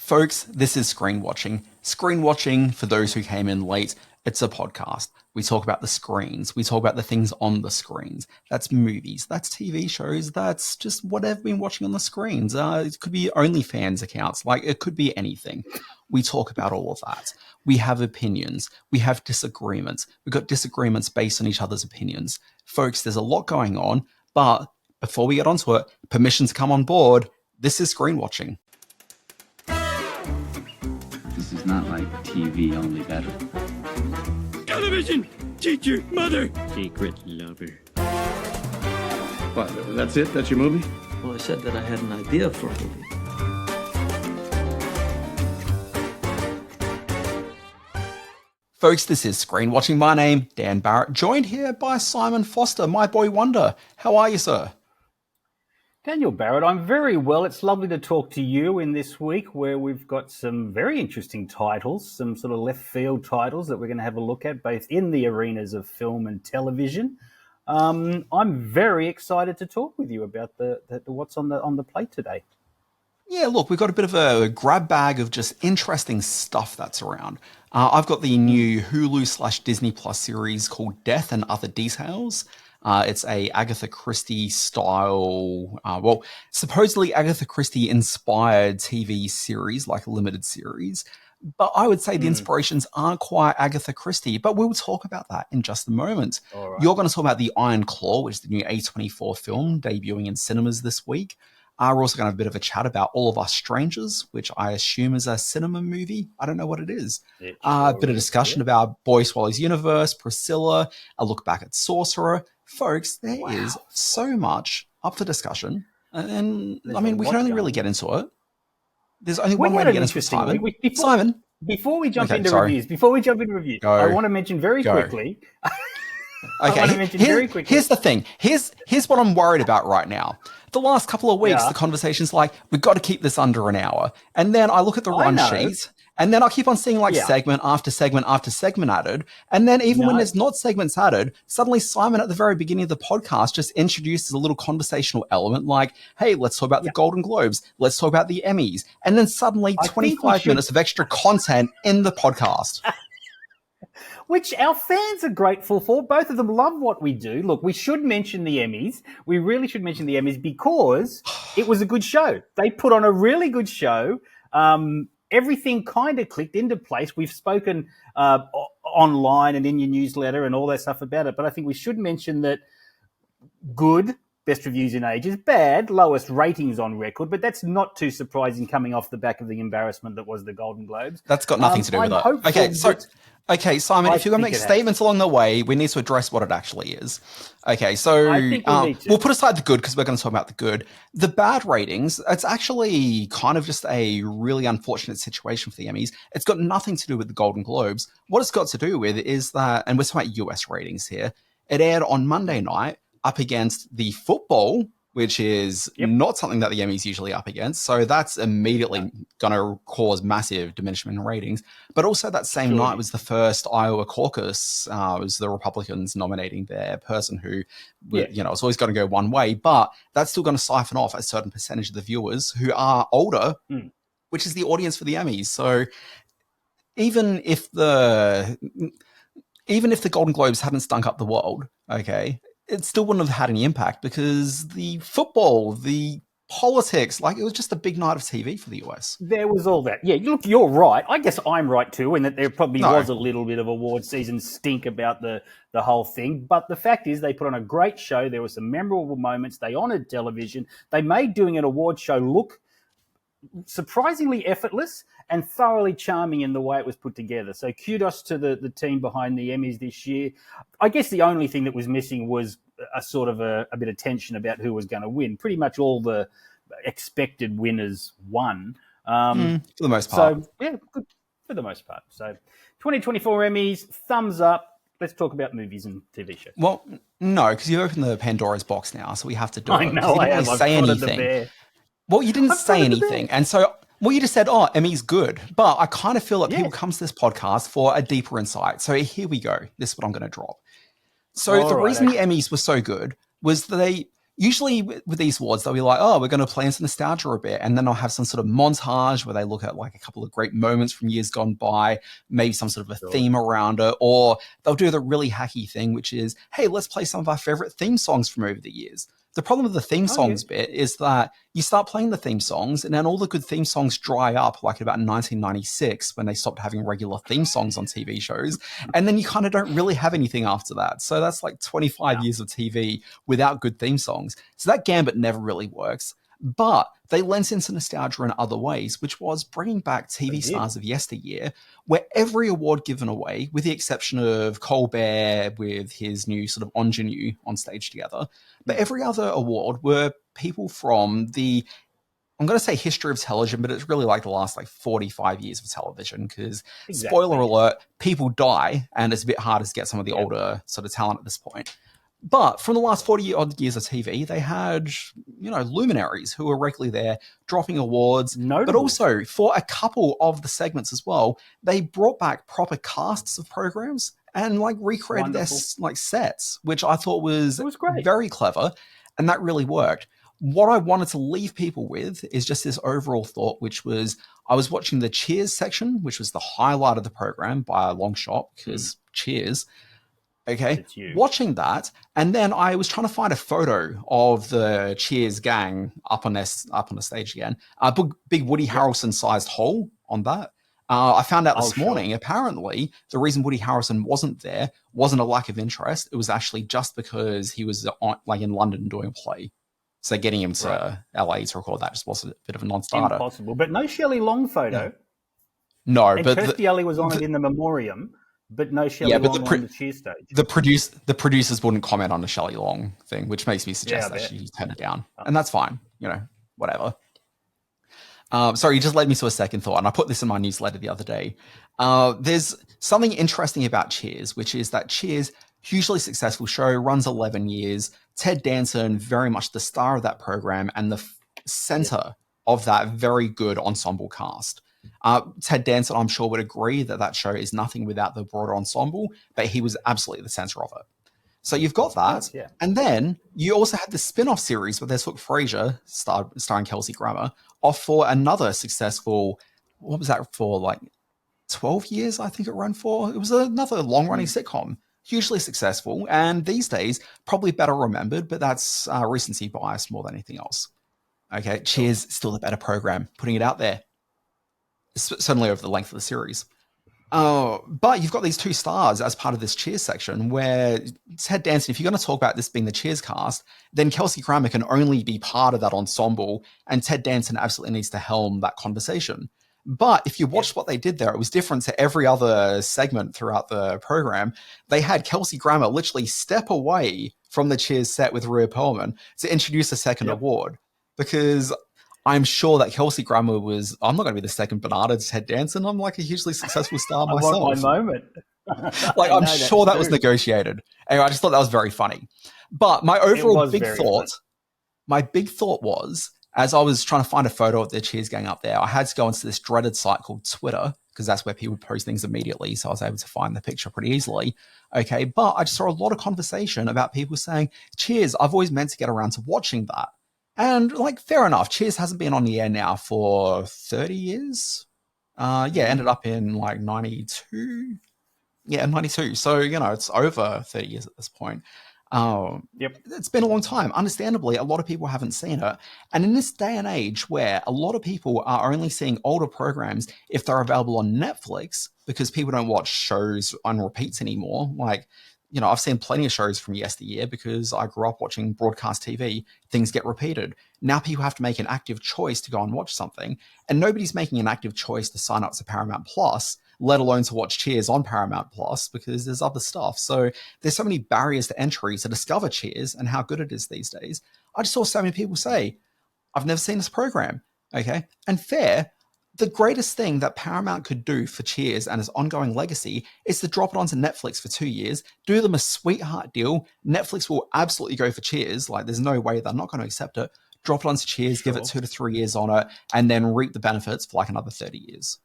Folks, this is Screen Watching. Screen Watching, for those who came in late, it's a podcast. We talk about the screens. We talk about the things on the screens. That's movies. That's TV shows. That's just what I've been watching on the screens. It could be OnlyFans accounts. Like, it could be anything. We talk about all of that. We have opinions. We have disagreements. We've got disagreements based on each other's opinions. Folks, there's a lot going on, but before we get onto it, permission to come on board. This is Screen Watching. This is not like TV, only better. Television! Teacher, mother! Secret lover. What, that's it? That's your movie? Well, I said that I had an idea for a movie. Folks, this is Screen Watching. My name, Dan Barrett, joined here by Simon Foster, my boy wonder. How are you, sir? Daniel Barrett, I'm very well. It's lovely to talk to you in this week where we've got some very interesting titles, some sort of left field titles that we're going to have a look at, both in the arenas of film and television. I'm very excited to talk with you about the what's on the plate today. Yeah, look, we've got a bit of a grab bag of just interesting stuff that's around. I've got the new Hulu/Disney Plus series called Death and Other Details. It's a Agatha Christie style, supposedly Agatha Christie inspired TV series, like a limited series. But I would say the inspirations aren't quite Agatha Christie, but we'll talk about that in just a moment. Right. You're going to talk about The Iron Claw, which is the new A24 film debuting in cinemas this week. We're also going to have a bit of a chat about All of Us Strangers, which I assume is a cinema movie. I don't know what it is. A bit of discussion about Boy Swallows Universe, Priscilla, a look back at Sorcerer. Folks, there is so much up for discussion. And I mean, we can only really get into it. There's only one way to get into it, Simon. Simon? Before we jump into reviews, I want to mention very quickly. Okay, here's the thing. Here's what I'm worried about right now. The last couple of weeks, the conversation's like, we've got to keep this under an hour. And then I look at the run sheet, and then I keep on seeing segment after segment after segment added. And then even when there's not segments added, suddenly Simon at the very beginning of the podcast just introduces a little conversational element like, hey, let's talk about the Golden Globes. Let's talk about the Emmys. And then suddenly 25 minutes of extra content in the podcast. Which our fans are grateful for. Both of them love what we do. Look, we should mention the Emmys. We really should mention the Emmys because it was a good show. They put on a really good show. Everything kind of clicked into place. We've spoken online and in your newsletter and all that stuff about it. But I think we should mention that good, best reviews in ages, bad, lowest ratings on record. But that's not too surprising coming off the back of the embarrassment that was the Golden Globes. That's got nothing to do with that. Okay, Simon, if you're going to make statements along the way, we need to address what it actually is. Okay, so we'll put aside the good because we're going to talk about the good. The bad ratings, it's actually kind of just a really unfortunate situation for the Emmys. It's got nothing to do with the Golden Globes. What it's got to do with is that, and we're talking about US ratings here, it aired on Monday night up against the football, which is not something that the Emmys usually up against. So that's immediately going to cause massive diminishment in ratings. But also that same night was the first Iowa caucus. It was the Republicans nominating their person who, it's always going to go one way. But that's still going to siphon off a certain percentage of the viewers who are older, which is the audience for the Emmys. So even if the Golden Globes hadn't stunk up the world, okay, it still wouldn't have had any impact because the football, the politics, it was just a big night of TV for the US. There was all that. Yeah, look, you're right. I guess I'm right too, in that there probably was a little bit of award season stink about the whole thing. But the fact is they put on a great show. There were some memorable moments. They honoured television. They made doing an award show look surprisingly effortless and thoroughly charming in the way it was put together. So kudos to the team behind the Emmys this year. I guess the only thing that was missing was a sort of a bit of tension about who was going to win. Pretty much all the expected winners won. For the most part. So, yeah, good for the most part. So 2024 Emmys, thumbs up. Let's talk about movies and TV shows. Well, no, because you opened the Pandora's box now, so we have to do it. I know, I have. Say anything. Well, you didn't say anything. And so, you just said, Emmy's good. But I kind of feel like people come to this podcast for a deeper insight. So here we go. This is what I'm going to drop. So the reason the Emmys were so good was they usually with these awards, they'll be like, oh, we're going to play into nostalgia a bit. And then I'll have some sort of montage where they look at like a couple of great moments from years gone by, maybe some sort of a theme around it, or they'll do the really hacky thing, which is, hey, let's play some of our favorite theme songs from over the years. The problem with the theme songs bit is that you start playing the theme songs and then all the good theme songs dry up like about 1996 when they stopped having regular theme songs on TV shows. And then you kind of don't really have anything after that. So that's like 25 years of TV without good theme songs. So that gambit never really works. But they lent into nostalgia in other ways, which was bringing back TV stars of yesteryear, where every award given away, with the exception of Colbert with his new sort of ingenue on stage together, but every other award were people from the, I'm going to say history of television, but it's really like the last like 45 years of television, because spoiler alert, people die, and it's a bit harder to get some of the older sort of talent at this point. But from the last 40-odd years of TV, they had, you know, luminaries who were regularly there dropping awards. But also, for a couple of the segments as well, they brought back proper casts of programs and, like, recreated their, like, sets, which I thought was very clever, and that really worked. What I wanted to leave people with is just this overall thought, which was I was watching the Cheers section, which was the highlight of the program by a long shot, because Cheers. Okay, watching that, and then I was trying to find a photo of the Cheers gang up on the stage again. Big Woody Harrelson-sized hole on that. I found out this morning, apparently, the reason Woody Harrelson wasn't there wasn't a lack of interest. It was actually just because he was like in London doing a play. So getting him to LA to record that just was a bit of a non-starter. Impossible, but no Shelley Long photo. Yeah. No, and but Kirstie Alley was on it in the memoriam. But no Shelley Long on the Cheers stage. The producers wouldn't comment on the Shelley Long thing, which makes me suggest that she turned it down. And that's fine. You know, whatever. Sorry, you just led me to a second thought, and I put this in my newsletter the other day. There's something interesting about Cheers, which is that Cheers, hugely successful show, runs 11 years. Ted Danson, very much the star of that program and the center of that very good ensemble cast. Ted Danson, I'm sure, would agree that that show is nothing without the broader ensemble, but he was absolutely the center of it. So you've got that. And then you also had the spin-off series where they took Frasier, starring Kelsey Grammer, off for another successful, what was that for, like 12 years, I think it ran for? It was another long-running sitcom, hugely successful, and these days, probably better remembered, but that's recency bias more than anything else. Okay, Cheers, still the better program, putting it out there. Certainly over the length of the series. But you've got these two stars as part of this Cheers section where Ted Danson, if you're going to talk about this being the Cheers cast, then Kelsey Grammer can only be part of that ensemble, and Ted Danson absolutely needs to helm that conversation. But if you watched what they did there, it was different to every other segment throughout the program. They had Kelsey Grammer literally step away from the Cheers set with Rhea Perlman to introduce a second award, because I'm sure that Kelsey Grammer was, I'm not going to be the second Bernardo to Ted Danson. I'm like a hugely successful star myself. I want my moment. Like, I'm sure that was negotiated. Anyway, I just thought that was very funny. But my overall big thought was, as I was trying to find a photo of the Cheers gang up there, I had to go into this dreaded site called Twitter, because that's where people post things immediately. So I was able to find the picture pretty easily. Okay, but I just saw a lot of conversation about people saying, Cheers, I've always meant to get around to watching that. And, like, fair enough. Cheers hasn't been on the air now for 30 years. Ended up in, like, 92. Yeah, 92. So, you know, it's over 30 years at this point. It's been a long time. Understandably, a lot of people haven't seen it. And in this day and age where a lot of people are only seeing older programs if they're available on Netflix, because people don't watch shows on repeats anymore, like, you know, I've seen plenty of shows from yesteryear because I grew up watching broadcast TV. Things get repeated. Now people have to make an active choice to go and watch something, and nobody's making an active choice to sign up to Paramount Plus, let alone to watch Cheers on Paramount Plus, because there's other stuff. So there's so many barriers to entry to discover Cheers and how good it is these days. I just saw so many people say, I've never seen this program. Okay. And fair. The greatest thing that Paramount could do for Cheers and its ongoing legacy is to drop it onto Netflix for 2 years, do them a sweetheart deal. Netflix will absolutely go for Cheers. Like, there's no way they're not going to accept it. Drop it onto Cheers, give it 2 to 3 years on it, and then reap the benefits for like another 30 years.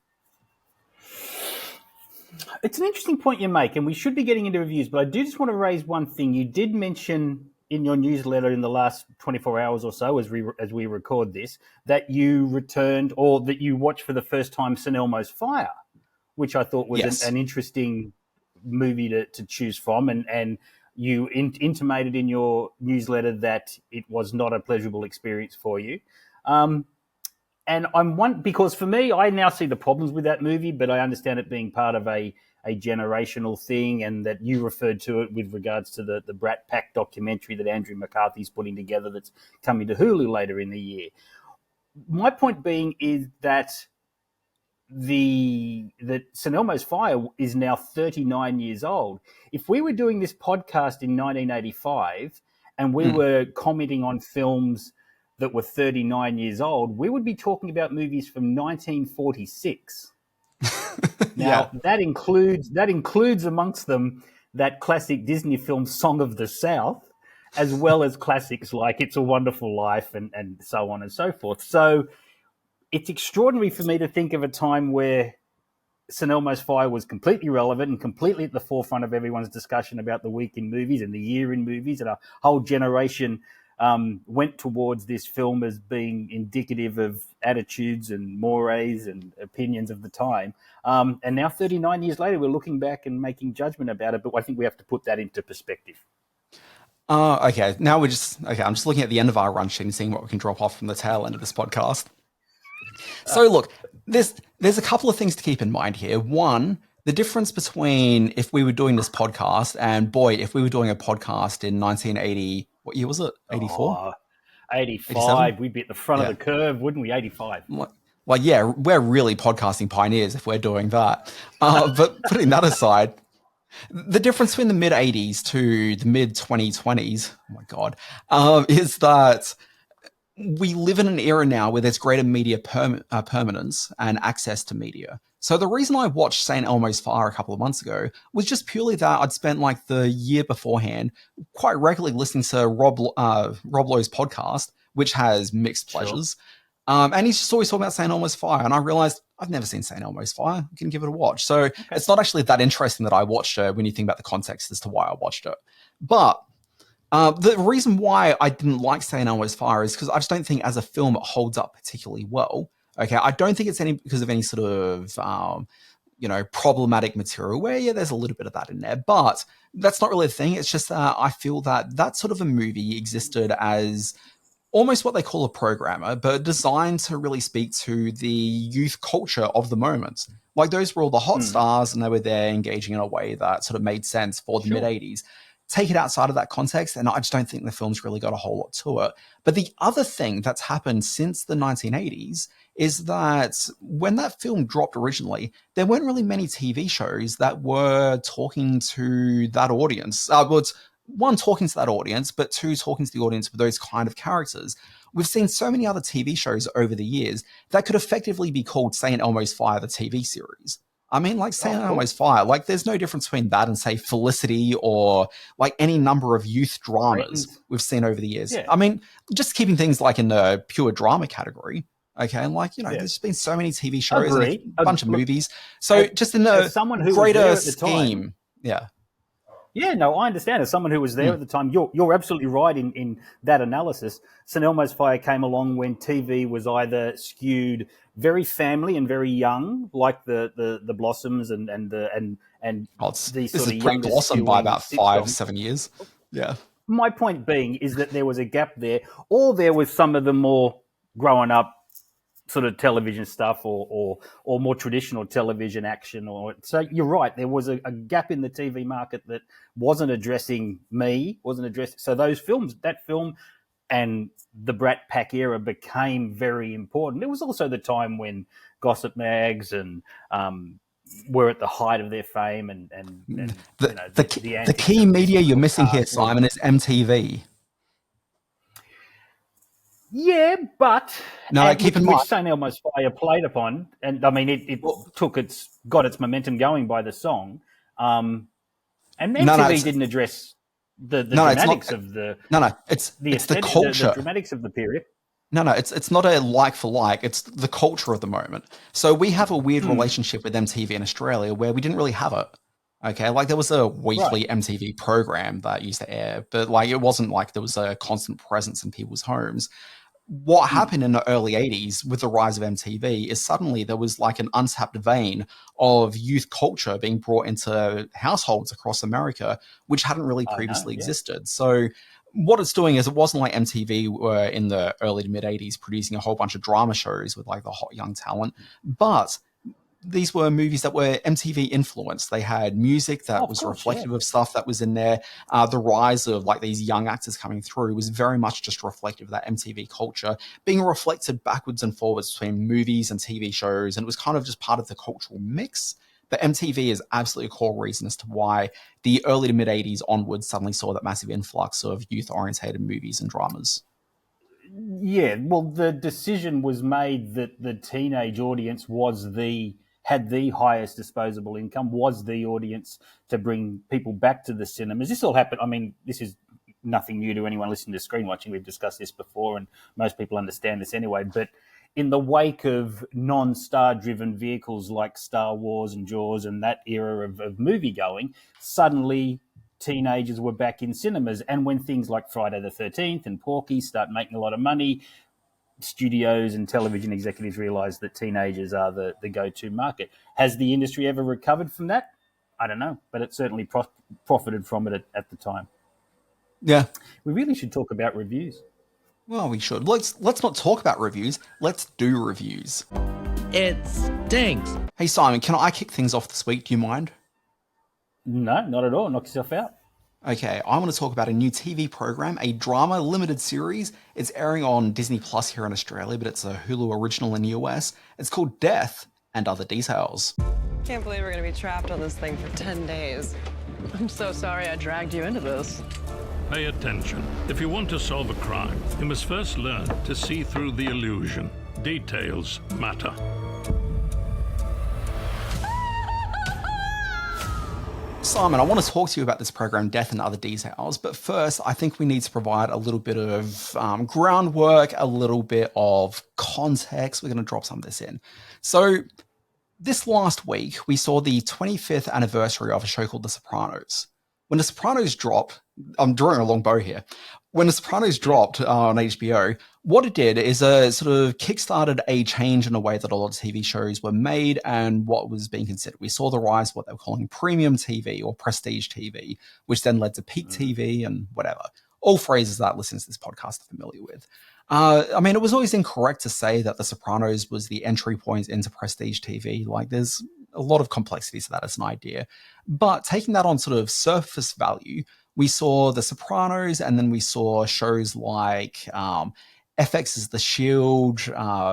It's an interesting point you make, and we should be getting into reviews, but I do just want to raise one thing. You did mention in your newsletter in the last 24 hours or so, as we record this, that you returned or that you watched for the first time St. Elmo's Fire, which I thought was an interesting movie to choose from, and you intimated in your newsletter that it was not a pleasurable experience for you. And because for me, I now see the problems with that movie, but I understand it being part of a generational thing, and that you referred to it with regards to the Brat Pack documentary that Andrew McCarthy's putting together that's coming to Hulu later in the year. My point being is that that St. Elmo's Fire is now 39 years old. If we were doing this podcast in 1985 and we were commenting on films that were 39 years old, we would be talking about movies from 1946. Now, that includes amongst them that classic Disney film Song of the South, as well as classics like It's a Wonderful Life and so on and so forth. So it's extraordinary for me to think of a time where St. Elmo's Fire was completely relevant and completely at the forefront of everyone's discussion about the week in movies and the year in movies, and a whole generation went towards this film as being indicative of attitudes and mores and opinions of the time. And now 39 years later, we're looking back and making judgment about it, but I think we have to put that into perspective. Okay. Now I'm just looking at the end of our run sheet and seeing what we can drop off from the tail end of this podcast. So look, there's a couple of things to keep in mind here. One, the difference between if we were doing this podcast and, boy, if we were doing a podcast in 1980, what year was it? 84? 85. 87? We'd be at the front of the curve, wouldn't we? 85. Well, yeah, we're really podcasting pioneers if we're doing that. But putting that aside, the difference between the mid-80s to the mid-2020s, oh my God, is that we live in an era now where there's greater media permanence and access to media. So the reason I watched St. Elmo's Fire a couple of months ago was just purely that I'd spent like the year beforehand quite regularly listening to Rob Lowe's podcast, which has mixed pleasures. And he's just always talking about St. Elmo's Fire. And I realized I've never seen St. Elmo's Fire. I can give it a watch. So it's not actually that interesting that I watched it when you think about the context as to why I watched it. But the reason why I didn't like St. Elmo's Fire is because I just don't think as a film it holds up particularly well. Okay, I don't think it's because of any sort of, problematic material where, there's a little bit of that in there. But that's not really a thing. It's just that I feel that sort of a movie existed as almost what they call a programmer, but designed to really speak to the youth culture of the moment. Like those were all the hot stars and they were there engaging in a way that sort of made sense for the mid-80s. Take it outside of that context, and I just don't think the film's really got a whole lot to it. But the other thing that's happened since the 1980s is that when that film dropped originally, there weren't really many TV shows that were talking to that audience. One, talking to that audience, but two, talking to the audience with those kind of characters. We've seen so many other TV shows over the years that could effectively be called St. Elmo's Fire, the TV series. I mean, like St. Elmo's Fire, like there's no difference between that and, say, Felicity or like any number of youth dramas we've seen over the years. Yeah. I mean, just keeping things like in the pure drama category. Okay, and like, there's been so many TV shows and a bunch of movies. So just in the greater scheme. Yeah. Yeah, no, I understand. As someone who was there at the time, you're absolutely right in that analysis. St. Elmo's Fire came along when TV was either skewed very family and very young, like the Blossoms and the this is pre-Blossom by about 5-7 years. Yeah. My point being is that there was a gap there, or there was some of the more growing up sort of television stuff or more traditional television action. So you're right, there was a gap in the TV market that wasn't addressing so those films, that film and the Brat Pack era became very important. It was also the time when gossip mags and were at the height of their fame and the key media you're missing here, Simon, is MTV. Yeah, but keep in mind, St. Elmo's Fire played upon, and I mean, it got its momentum going by the song, and MTV didn't address the dramatics of the it's the culture, the dramatics of the period. It's not a like for like. It's the culture of the moment. So we have a weird relationship with MTV in Australia where we didn't really have it. Okay, like there was a weekly MTV program that used to air, but like it wasn't like there was a constant presence in people's homes. What happened in the early 80s with the rise of MTV is suddenly there was like an untapped vein of youth culture being brought into households across America, which hadn't really previously existed. So what it's doing is it wasn't like MTV were in the early to mid 80s producing a whole bunch of drama shows with like the hot young talent, but these were movies that were MTV influenced. They had music that was reflective of stuff that was in there. The rise of like these young actors coming through was very much just reflective of that MTV culture being reflected backwards and forwards between movies and TV shows. And it was kind of just part of the cultural mix. But MTV is absolutely a core reason as to why the early to mid 80s onwards suddenly saw that massive influx of youth orientated movies and dramas. Yeah, well, the decision was made that the teenage audience had the highest disposable income, was the audience to bring people back to the cinemas. This all happened. I mean, this is nothing new to anyone listening to Screen Watching. We've discussed this before, and most people understand this anyway. But in the wake of non-star-driven vehicles like Star Wars and Jaws and that era of movie-going, suddenly teenagers were back in cinemas. And when things like Friday the 13th and Porky start making a lot of money, studios and television executives realize that teenagers are the go-to market. Has the industry ever recovered from that? I don't know, but it certainly profited from it at the time. Yeah. We really should talk about reviews. Well, we should. Let's not talk about reviews. Let's do reviews. It stinks. Hey, Simon, can I kick things off this week? Do you mind? No, not at all. Knock yourself out. Okay, I want to talk about a new TV program, a drama limited series. It's airing on Disney Plus here in Australia, but it's a Hulu original in the US. It's called Death and Other Details. Can't believe we're going to be trapped on this thing for 10 days. I'm so sorry I dragged you into this. Pay attention. If you want to solve a crime, you must first learn to see through the illusion. Details matter. Simon, I want to talk to you about this program, Death and Other Details, but first I think we need to provide a little bit of groundwork, a little bit of context. We're going to drop some of this in. So this last week, we saw the 25th anniversary of a show called The Sopranos. When The Sopranos dropped, I'm drawing a long bow here. When The Sopranos dropped on HBO, what it did is sort of kickstarted a change in the way that a lot of TV shows were made and what was being considered. We saw the rise of what they were calling premium TV or prestige TV, which then led to peak TV and whatever. All phrases that listeners to this podcast are familiar with. I mean, it was always incorrect to say that The Sopranos was the entry point into prestige TV. Like, there's a lot of complexity to that as an idea. But taking that on sort of surface value, we saw The Sopranos, and then we saw shows like FX's The Shield,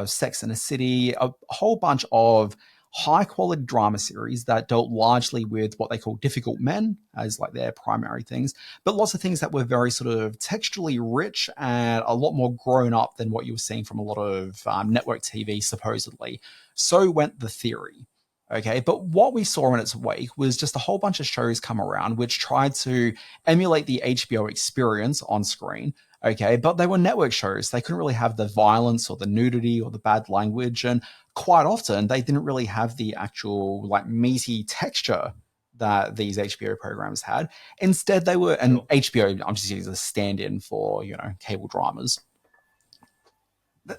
Sex and the City, a whole bunch of high-quality drama series that dealt largely with what they call difficult men as like their primary things, but lots of things that were very sort of textually rich and a lot more grown up than what you were seeing from a lot of network TV, supposedly. So went the theory. Okay, but what we saw in its wake was just a whole bunch of shows come around which tried to emulate the HBO experience on screen, okay, but they were network shows. They couldn't really have the violence or the nudity or the bad language, and quite often they didn't really have the actual like meaty texture that these HBO programs had. Instead, they were, and HBO, I'm just using as a stand-in for, you know, cable dramas.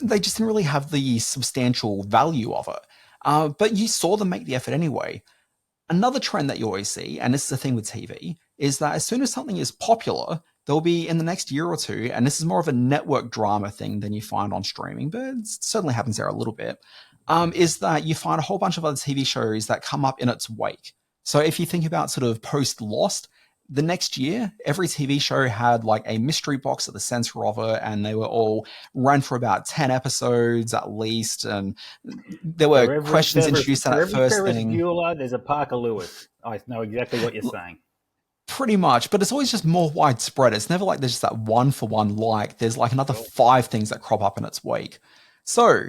They just didn't really have the substantial value of it. But you saw them make the effort anyway. Another trend that you always see, and this is the thing with TV, is that as soon as something is popular, there'll be in the next year or two, and this is more of a network drama thing than you find on streaming, but it certainly happens there a little bit, is that you find a whole bunch of other TV shows that come up in its wake. So if you think about sort of post-Lost, the next year, every TV show had like a mystery box at the center of it, and they were all run for about 10 episodes at least. And there were questions introduced in that first thing. Bueller, there's a Parker Lewis. I know exactly what you're saying. Pretty much, but it's always just more widespread. It's never like there's just that one-for-one like. There's like another 5 things that crop up in its wake. So,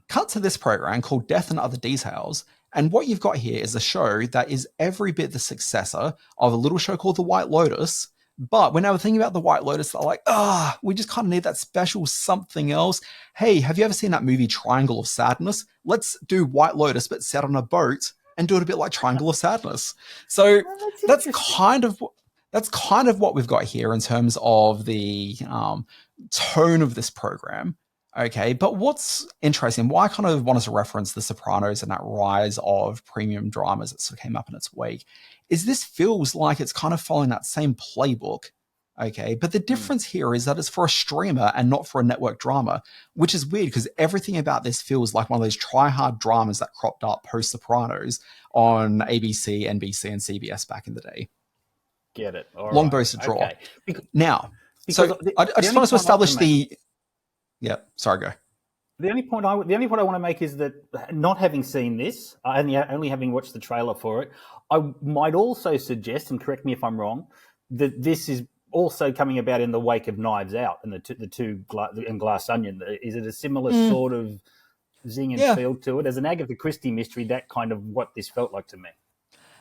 cut to this program called Death and Other Details. And what you've got here is a show that is every bit the successor of a little show called The White Lotus. But when I was thinking about The White Lotus, they're like, we just kind of need that special something else. Hey, have you ever seen that movie Triangle of Sadness? Let's do White Lotus, but set on a boat and do it a bit like Triangle of Sadness. So that's kind of what we've got here in terms of the tone of this program. Okay, but what's interesting, why I kind of wanted to reference The Sopranos and that rise of premium dramas that sort of came up in its wake, is this feels like it's kind of following that same playbook. Okay, but the difference here is that it's for a streamer and not for a network drama, which is weird because everything about this feels like one of those try-hard dramas that cropped up post-Sopranos on ABC, NBC, and CBS back in the day. Get it. All Long right. bows to draw. Okay. Now, so I just wanted to establish the... Yeah, sorry, go. The only point I want to make is that not having seen this, only having watched the trailer for it, I might also suggest, and correct me if I'm wrong, that this is also coming about in the wake of Knives Out and the two and Glass Onion. Is it a similar sort of zing and feel to it? As an Agatha Christie mystery, that kind of what this felt like to me.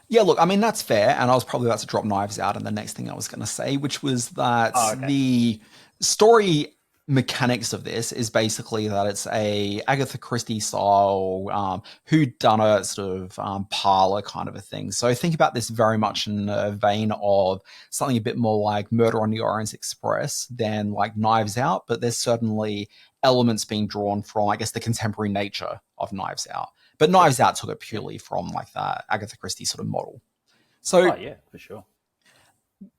Yeah, look, I mean, that's fair. And I was probably about to drop Knives Out and the next thing I was going to say, which was that the story mechanics of this is basically that it's a Agatha Christie style whodunit sort of parlor kind of a thing. So think about this very much in a vein of something a bit more like Murder on the Orient Express than like Knives Out, but there's certainly elements being drawn from, I guess, the contemporary nature of Knives Out. But Knives Out took it purely from like that Agatha Christie sort of model. So yeah, for sure.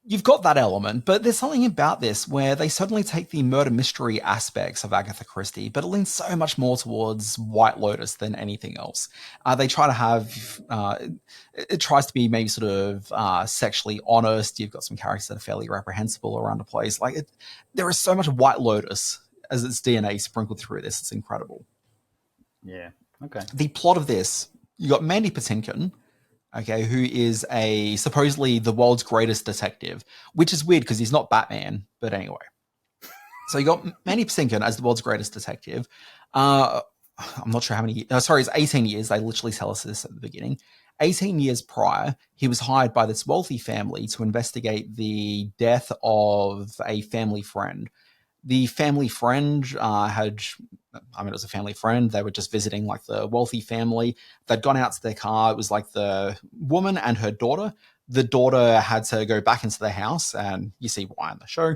You've got that element, but there's something about this where they certainly take the murder mystery aspects of Agatha Christie, but it leans so much more towards White Lotus than anything else. They try to have, it tries to be maybe sort of sexually honest. You've got some characters that are fairly reprehensible around the place. Like there is so much White Lotus as its DNA sprinkled through this. It's incredible. Yeah. Okay. The plot of this, you got Mandy Patinkin, okay, who is supposedly the world's greatest detective, which is weird because he's not Batman, but anyway. So you got Mandy Patinkin as the world's greatest detective. I'm not sure how many, it's 18 years. They literally tell us this at the beginning. 18 years prior, he was hired by this wealthy family to investigate the death of a family friend. The family friend it was a family friend. They were just visiting like the wealthy family. They'd gone out to their car. It was like the woman and her daughter. The daughter had to go back into the house, and you see why in the show.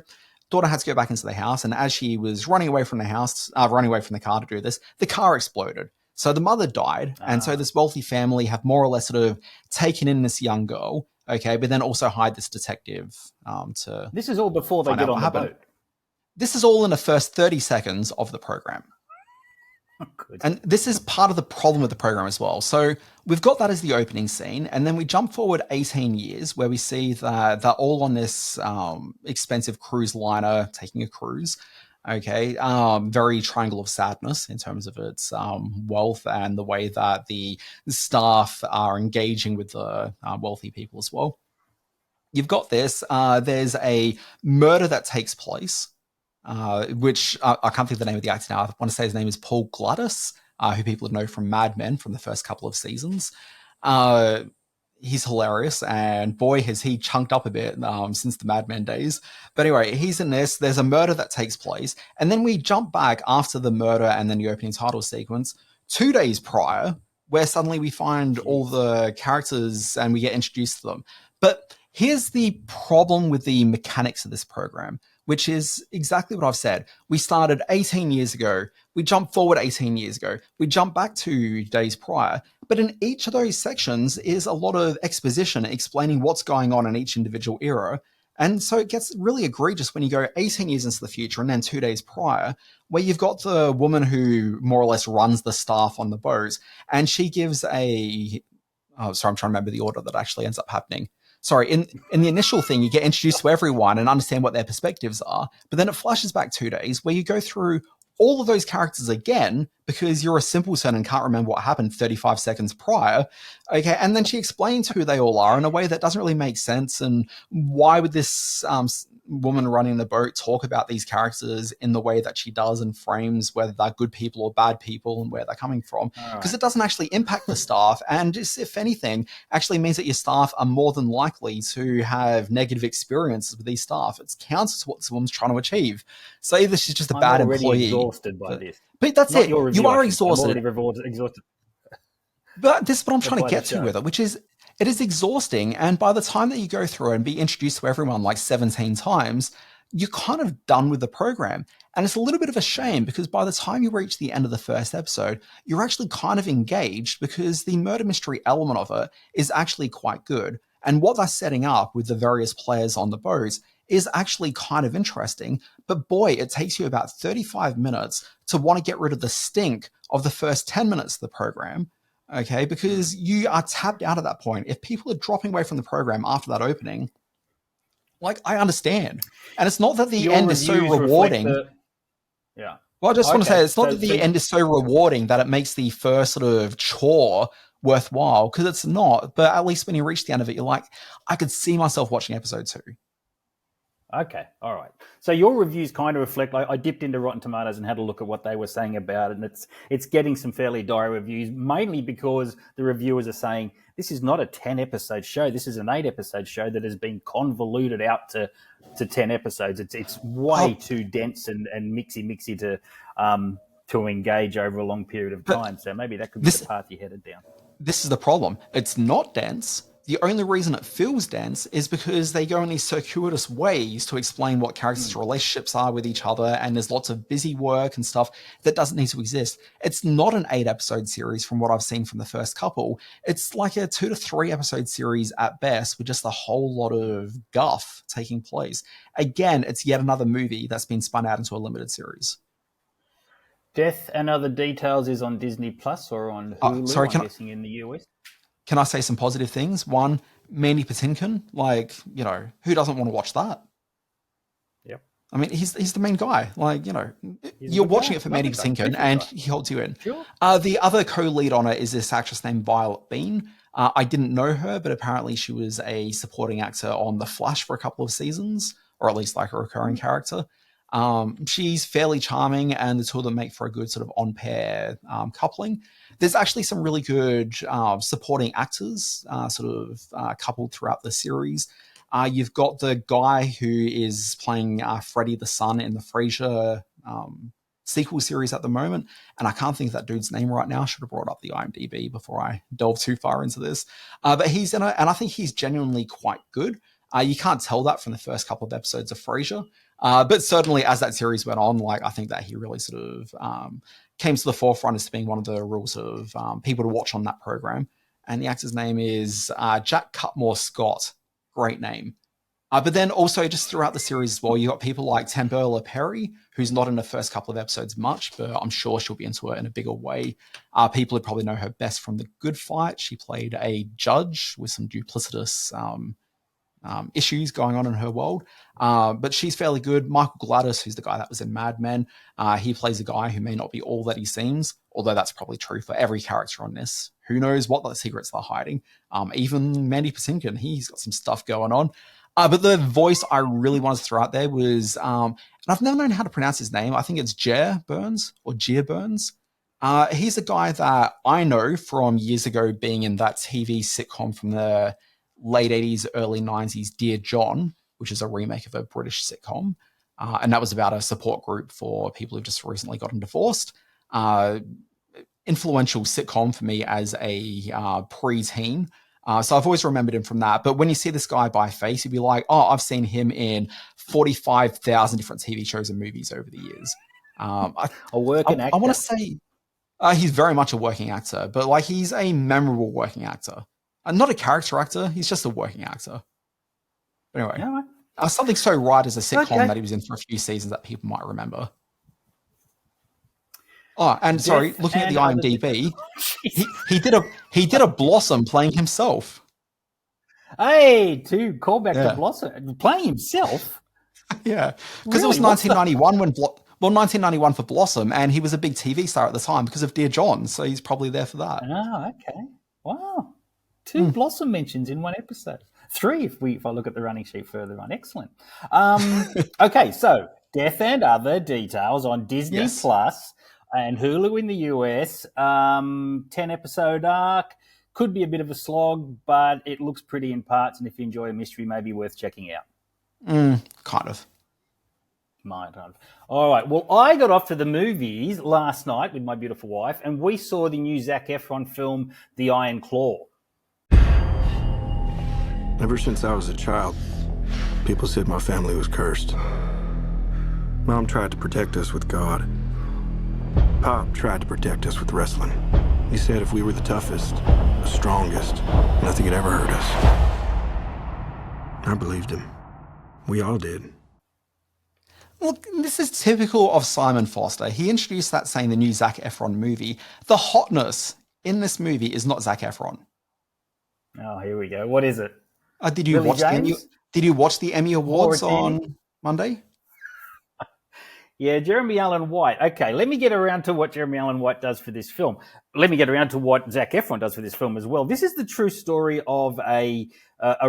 Daughter had to go back into the house, and as she was running away from the car to do this, the car exploded. So the mother died, and so this wealthy family have more or less sort of taken in this young girl, okay, but then also hired this detective to... This is all before they get on the boat. This is all in the first 30 seconds of the program. Good. And this is part of the problem with the program as well. So we've got that as the opening scene, and then we jump forward 18 years where we see that they're all on this expensive cruise liner taking a cruise. Okay, very Triangle of Sadness in terms of its wealth and the way that the staff are engaging with the wealthy people as well. You've got this. There's a murder that takes place. Which I can't think of the name of the actor now. I want to say his name is Paul Gluttis, who people know from Mad Men from the first couple of seasons. He's hilarious, and boy, has he chunked up a bit since the Mad Men days. But anyway, he's in this. There's a murder that takes place, and then we jump back after the murder and then the opening title sequence 2 days prior, where suddenly we find all the characters and we get introduced to them. But here's the problem with the mechanics of this program, which is exactly what I've said. We started 18 years ago. We jump forward 18 years ago. We jump back 2 days prior. But in each of those sections is a lot of exposition explaining what's going on in each individual era. And so it gets really egregious when you go 18 years into the future and then 2 days prior, where you've got the woman who more or less runs the staff on the boat. And she gives I'm trying to remember the order that actually ends up happening. Sorry, in the initial thing, you get introduced to everyone and understand what their perspectives are, but then it flashes back 2 days where you go through all of those characters again because you're a simpleton and can't remember what happened 35 seconds prior. Okay, and then she explains who they all are in a way that doesn't really make sense. And why would this woman running the boat talk about these characters in the way that she does and frames whether they're good people or bad people and where they're coming from? Because it doesn't actually impact the staff, and just, if anything, actually means that your staff are more than likely to have negative experiences with these staff. It's counter to what this woman's trying to achieve. So either she's just a bad employee. I'm exhausted by this. But that's it. You are exhausted. I'm already exhausted. But this is what I'm trying to get to with it, which is it is exhausting. And by the time that you go through and be introduced to everyone like 17 times, you're kind of done with the program. And it's a little bit of a shame because by the time you reach the end of the first episode, you're actually kind of engaged because the murder mystery element of it is actually quite good. And what they're setting up with the various players on the boats is actually kind of interesting. But boy, it takes you about 35 minutes to want to get rid of the stink of the first 10 minutes of the program. Okay, because you are tapped out at that point. If people are dropping away from the program after that opening, like, I understand. And it's not that the end is so rewarding. Yeah. Well, I just want to say, it's not that the end is so rewarding that it makes the first sort of chore worthwhile, because it's not. But at least when you reach the end of it, you're like, I could see myself watching episode 2. Okay, all right. So your reviews kind of reflect. I dipped into Rotten Tomatoes and had a look at what they were saying about it, and it's getting some fairly dire reviews, mainly because the reviewers are saying this is not a 10-episode show. This is an 8-episode show that has been convoluted out to 10 episodes. It's way too dense and mixy to engage over a long period of time. So maybe that could be the path you headed down. This is the problem. It's not dense. The only reason it feels dense is because they go in these circuitous ways to explain what characters' relationships are with each other, and there's lots of busy work and stuff that doesn't need to exist. It's not an 8-episode series from what I've seen from the first couple. It's like a 2 to 3 episode series at best with just a whole lot of guff taking place. Again, it's yet another movie that's been spun out into a limited series. Death and Other Details is on Disney Plus or on Hulu, I'm guessing in the US. Can I say some positive things? One, Mandy Patinkin, like, you know, who doesn't want to watch that? Yep. I mean, he's the main guy. Like, you know, you're watching it for Mandy Patinkin and he holds you in. Sure. The other co-lead on it is this actress named Violet Bean. I didn't know her, but apparently she was a supporting actor on The Flash for a couple of seasons, or at least like a recurring character. She's fairly charming, and the two of them make for a good sort of on-pair coupling. There's actually some really good supporting actors coupled throughout the series. You've got the guy who is playing Freddy the Son in the Frasier sequel series at the moment, and I can't think of that dude's name right now. I should have brought up the IMDb before I delve too far into this. But he's in it, and I think he's genuinely quite good. You can't tell that from the first couple of episodes of Frasier. But certainly as that series went on, like, I think that he really sort of came to the forefront as being one of the real sort of people to watch on that program. And the actor's name is Jack Cutmore Scott. Great name. But then also just throughout the series as well, you got people like Tamburla Perry, who's not in the first couple of episodes much, but I'm sure she'll be into it in a bigger way. People would probably know her best from The Good Fight. She played a judge with some duplicitous issues going on in her world. But she's fairly good. Michael Gladys, who's the guy that was in Mad Men, he plays a guy who may not be all that he seems, although that's probably true for every character on this. Who knows what the secrets they're hiding. Even Mandy Patinkin, he's got some stuff going on. But the voice I really wanted to throw out there was, and I've never known how to pronounce his name. I think it's Jer Burns or Jer Burns. He's a guy that I know from years ago being in that TV sitcom from the late 80s, early 90s, Dear John, which is a remake of a British sitcom. And that was about a support group for people who've just recently gotten divorced. Influential sitcom for me as a pre-teen. So I've always remembered him from that. But when you see this guy by face, you'd be like, oh, I've seen him in 45,000 different TV shows and movies over the years. A working actor. I want to say he's very much a working actor, but like he's a memorable working actor. Not a character actor, he's just a working actor. But anyway, Something So Right is a sitcom that he was in for a few seasons that people might remember. Oh, and sorry, looking at the IMDb, he did a Blossom playing himself. Hey, to call back to Blossom, playing himself. Yeah, because it was 1991 1991 for Blossom, and he was a big TV star at the time because of Dear John, so he's probably there for that. Oh, okay, wow. 2 Blossom mentions in one episode. 3 if I look at the running sheet further on. Excellent. Okay, so Death and Other Details on Disney Plus and Hulu in the US. 10-episode arc. Could be a bit of a slog, but it looks pretty in parts, and if you enjoy a mystery, maybe worth checking out. Kind of. Might have. All right. Well, I got off to the movies last night with my beautiful wife, and we saw the new Zac Effron film, The Iron Claw. Ever since I was a child, people said my family was cursed. Mom tried to protect us with God. Pop tried to protect us with wrestling. He said if we were the toughest, the strongest, nothing could ever hurt us. I believed him. We all did. Look, this is typical of Simon Foster. He introduced that saying the new Zac Effron movie. The hotness in this movie is not Zac Effron. Oh, here we go. What is it? Did you watch the Emmy Awards on Monday? Yeah, Jeremy Allen White. Okay, let me get around to what Jeremy Allen White does for this film. Let me get around to what Zac Effron does for this film as well. This is the true story of a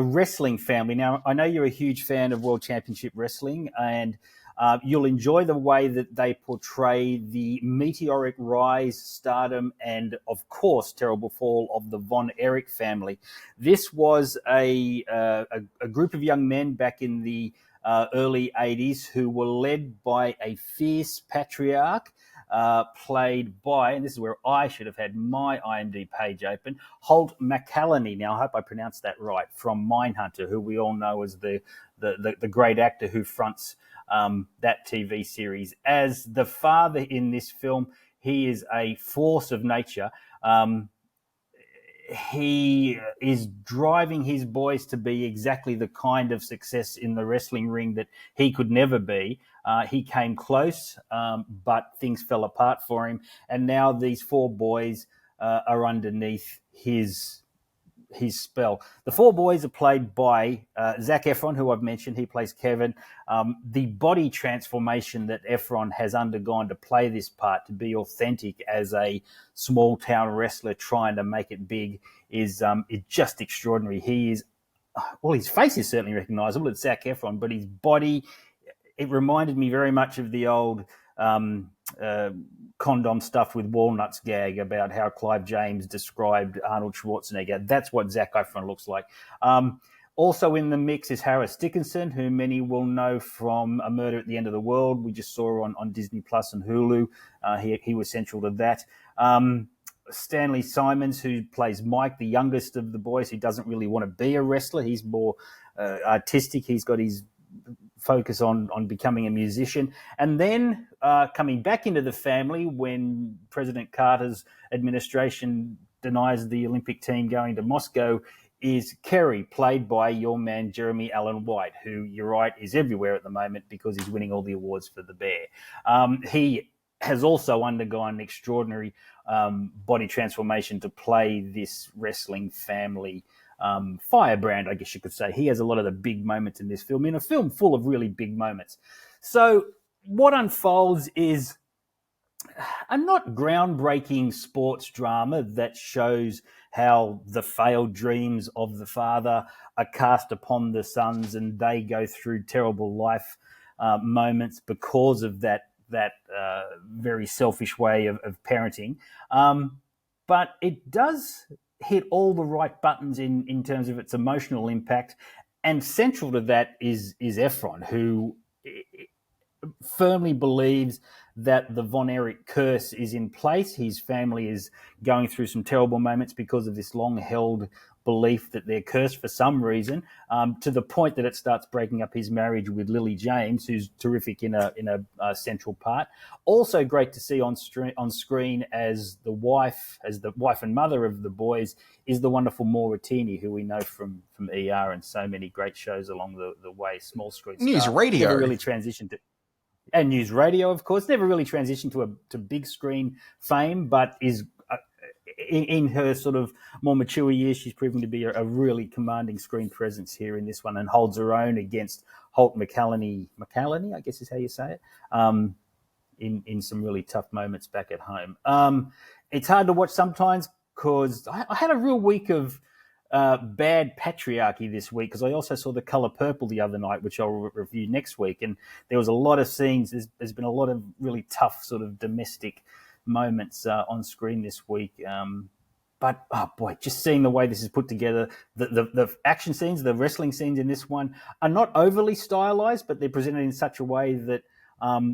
wrestling family. Now, I know you're a huge fan of World Championship Wrestling, and you'll enjoy the way that they portray the meteoric rise, stardom, and, of course, terrible fall of the Von Erich family. This was a group of young men back in the early 80s who were led by a fierce patriarch played by, and this is where I should have had my IMDb page open, Holt McCallany. Now, I hope I pronounced that right, from Mindhunter, who we all know as the great actor who fronts that TV series. As the father in this film, he is a force of nature. He is driving his boys to be exactly the kind of success in the wrestling ring that he could never be. He came close, but things fell apart for him. And now these four boys are underneath his spell. The four boys are played by Zac Effron, who I've mentioned. He plays Kevin. The body transformation that Effron has undergone to play this part, to be authentic as a small-town wrestler trying to make it big, is just extraordinary. He is, well, his face is certainly recognisable. It's Zac Effron, but his body, it reminded me very much of the old condom stuffed with walnuts gag about how Clive James described Arnold Schwarzenegger. That's what Zac Effron looks like. Also in the mix is Harris Dickinson, who many will know from A Murder at the End of the World. We just saw on Disney Plus and Hulu. He was central to that. Stanley Simons, who plays Mike, the youngest of the boys, who doesn't really want to be a wrestler. He's more artistic. He's got his focus on becoming a musician. And then coming back into the family when President Carter's administration denies the Olympic team going to Moscow is Kerry, played by your man Jeremy Allen White, who, you're right, is everywhere at the moment because he's winning all the awards for The Bear. He has also undergone an extraordinary body transformation to play this wrestling family firebrand, I guess you could say. He has a lot of the big moments in this film, in a film full of really big moments. So what unfolds is a not groundbreaking sports drama that shows how the failed dreams of the father are cast upon the sons and they go through terrible life moments because of that very selfish way of parenting. But it does hit all the right buttons in terms of its emotional impact. And central to that is Effron, who firmly believes that the Von Erich curse is in place. His family is going through some terrible moments because of this long-held belief that they're cursed for some reason, to the point that it starts breaking up his marriage with Lily James, who's terrific in a central part. Also great to see on screen as the wife and mother of the boys is the wonderful Maura Tierney, who we know from ER and so many great shows along the way. Small screen News Radio never really transitioned to. And News Radio, of course, never really transitioned to big screen fame, but is in her sort of more mature years, she's proven to be a really commanding screen presence here in this one and holds her own against Holt McCallany, I guess is how you say it, in some really tough moments back at home. It's hard to watch sometimes because I had a real week of bad patriarchy this week because I also saw The Colour Purple the other night, which I'll review next week. And there was a lot of scenes. There's been a lot of really tough sort of domestic moments on screen this week. But, oh boy, just seeing the way this is put together, the action scenes, the wrestling scenes in this one are not overly stylized, but they're presented in such a way that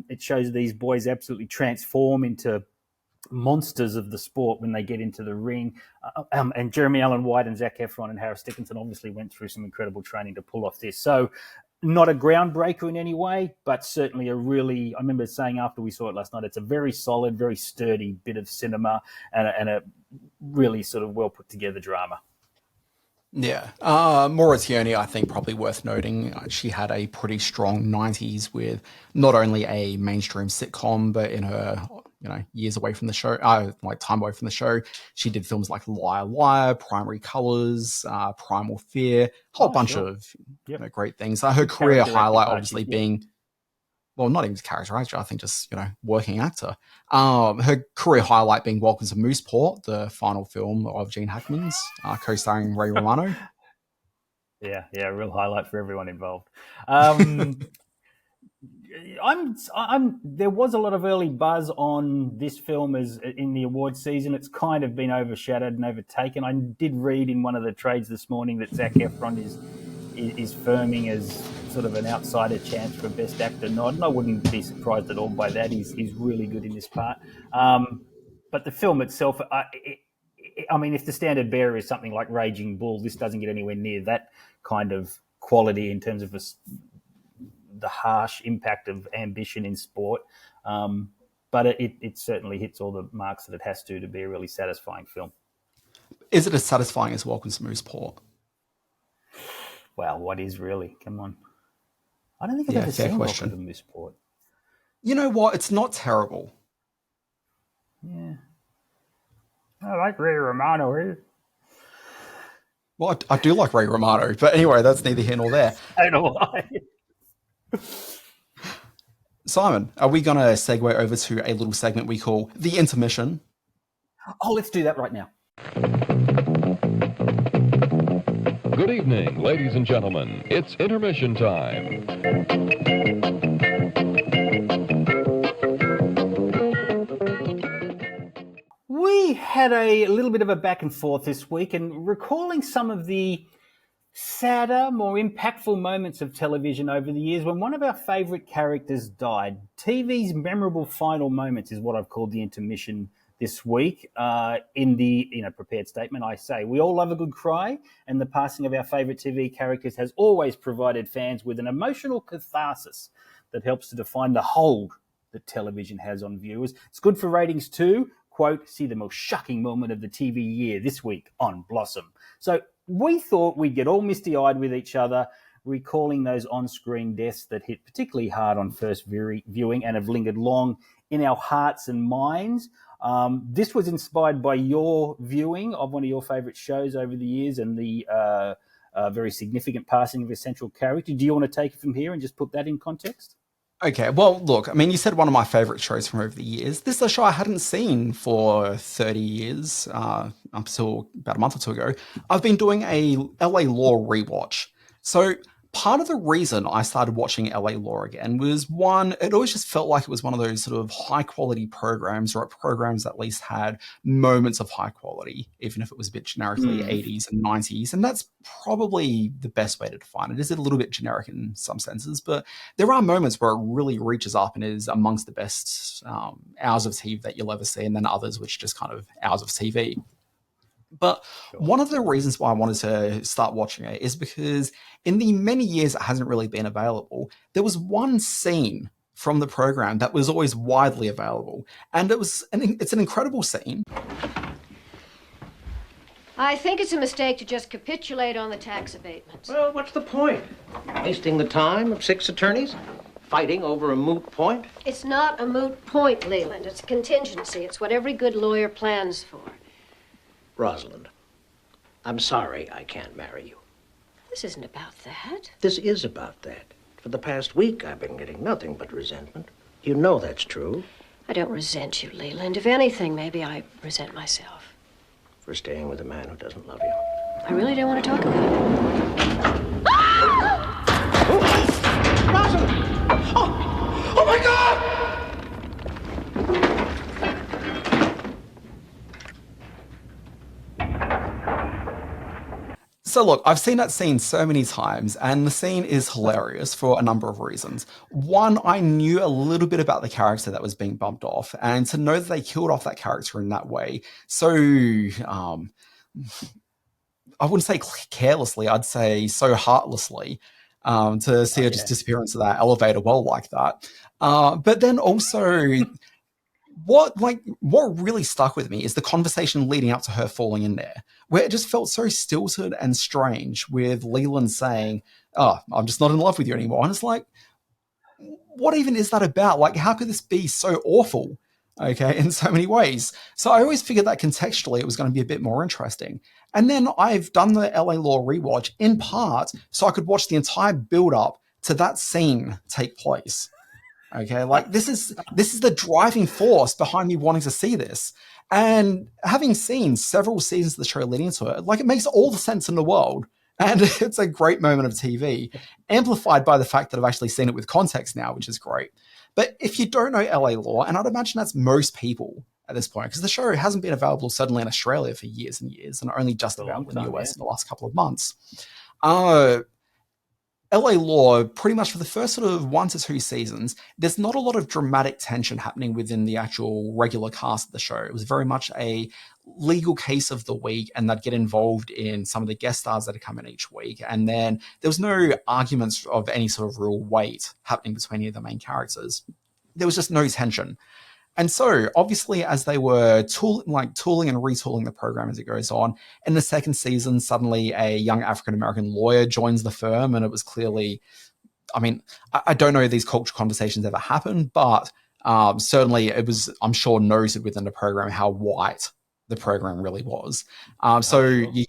It shows these boys absolutely transform into monsters of the sport when they get into the ring. And Jeremy Allen White and Zac Effron and Harris Dickinson obviously went through some incredible training to pull off this. So not a groundbreaker in any way, but certainly I remember saying after we saw it last night, it's a very solid, very sturdy bit of cinema and a really sort of well put together drama. Yeah. Maura Tierney, I think, probably worth noting. She had a pretty strong 90s with not only a mainstream sitcom, but in her, years away from the show, time away from the show, she did films like Liar Liar, Primary Colors, Primal Fear, a whole bunch of great things. Her career highlight obviously being, well, not even character actor, I think just, working actor. Her career highlight being Welcome to Mooseport, the final film of Gene Hackman's, co-starring Ray Romano. Yeah, real highlight for everyone involved. There was a lot of early buzz on this film as in the awards season. It's kind of been overshadowed and overtaken. I did read in one of the trades this morning that Zac Effron is firming as sort of an outsider chance for Best Actor nod, and I wouldn't be surprised at all by that. He's really good in this part. But the film itself, if the standard bearer is something like Raging Bull, this doesn't get anywhere near that kind of quality in terms of the harsh impact of ambition in sport. But it certainly hits all the marks that it has to be a really satisfying film. Is it as satisfying as Welcome to Mooseport? Well, what is really? Come on. I don't think I've ever seen Welcome to Mooseport. You know what? It's not terrible. Yeah. I like Ray Romano. Well, I do like Ray Romano, but anyway, that's neither here nor there. I don't know why. Simon, are we going to segue over to a little segment we call The Intermission? Oh, let's do that right now. Good evening, ladies and gentlemen. It's intermission time. We had a little bit of a back and forth this week, and recalling some of the sadder, more impactful moments of television over the years when one of our favourite characters died. TV's memorable final moments is what I've called the intermission this week. In the prepared statement, I say, we all love a good cry, and the passing of our favourite TV characters has always provided fans with an emotional catharsis that helps to define the hold that television has on viewers. It's good for ratings too. Quote, see the most shocking moment of the TV year this week on Blossom. So we thought we'd get all misty-eyed with each other, recalling those on-screen deaths that hit particularly hard on first viewing and have lingered long in our hearts and minds. This was inspired by your viewing of one of your favourite shows over the years and the very significant passing of a central character. Do you want to take it from here and just put that in context? Okay, well, look, you said one of my favourite shows from over the years. This is a show I hadn't seen for 30 years, up until about a month or two ago. I've been doing a LA Law rewatch. So part of the reason I started watching LA Law again was, one, it always just felt like it was one of those sort of high-quality programs, or programs that at least had moments of high quality, even if it was a bit generically 80s and 90s. And that's probably the best way to define it. Is it a little bit generic in some senses? But there are moments where it really reaches up and is amongst the best hours of TV that you'll ever see, and then others which are just kind of hours of TV. But one of the reasons why I wanted to start watching it is because in the many years it hasn't really been available, there was one scene from the program that was always widely available. And it's an incredible scene. I think it's a mistake to just capitulate on the tax abatements. Well, what's the point? Wasting the time of 6 attorneys? Fighting over a moot point? It's not a moot point, Leland. It's a contingency. It's what every good lawyer plans for. Rosalind, I'm sorry I can't marry you. This isn't about that. This is about that. For the past week, I've been getting nothing but resentment. You know that's true. I don't resent you, Leland. If anything, maybe I resent myself. For staying with a man who doesn't love you. I really don't want to talk about it. Rosalind! Oh my God! So look, I've seen that scene so many times, and the scene is hilarious for a number of reasons. One, I knew a little bit about the character that was being bumped off, and to know that they killed off that character in that way, so I wouldn't say carelessly, I'd say so heartlessly, to see her just disappear into that elevator well like that. But then also, what really stuck with me is the conversation leading up to her falling in there, where it just felt so stilted and strange, with Leland saying, "Oh, I'm just not in love with you anymore." And it's like, what even is that about? Like, how could this be so awful? Okay, in so many ways. So I always figured that contextually it was going to be a bit more interesting. And then I've done the LA Law rewatch in part so I could watch the entire build up to that scene take place. Okay, like this is the driving force behind me wanting to see this. And having seen several seasons of the show leading into it, like, it makes all the sense in the world. And it's a great moment of TV, amplified by the fact that I've actually seen it with context now, which is great. But if you don't know LA Law, and I'd imagine that's most people at this point, because the show hasn't been available suddenly in Australia for years and years, and only just available in the US in the last couple of months. LA Law, pretty much for the first sort of 1 to 2 seasons, there's not a lot of dramatic tension happening within the actual regular cast of the show. It was very much a legal case of the week, and they'd get involved in some of the guest stars that had come in each week. And then there was no arguments of any sort of real weight happening between any of the main characters. There was just no tension. And so, obviously, as they were tooling and retooling the program as it goes on, in the second season, suddenly a young African-American lawyer joins the firm, and it was clearly, I mean, I don't know if these culture conversations ever happened, but certainly it was, I'm sure, noted within the program how white the program really was. So you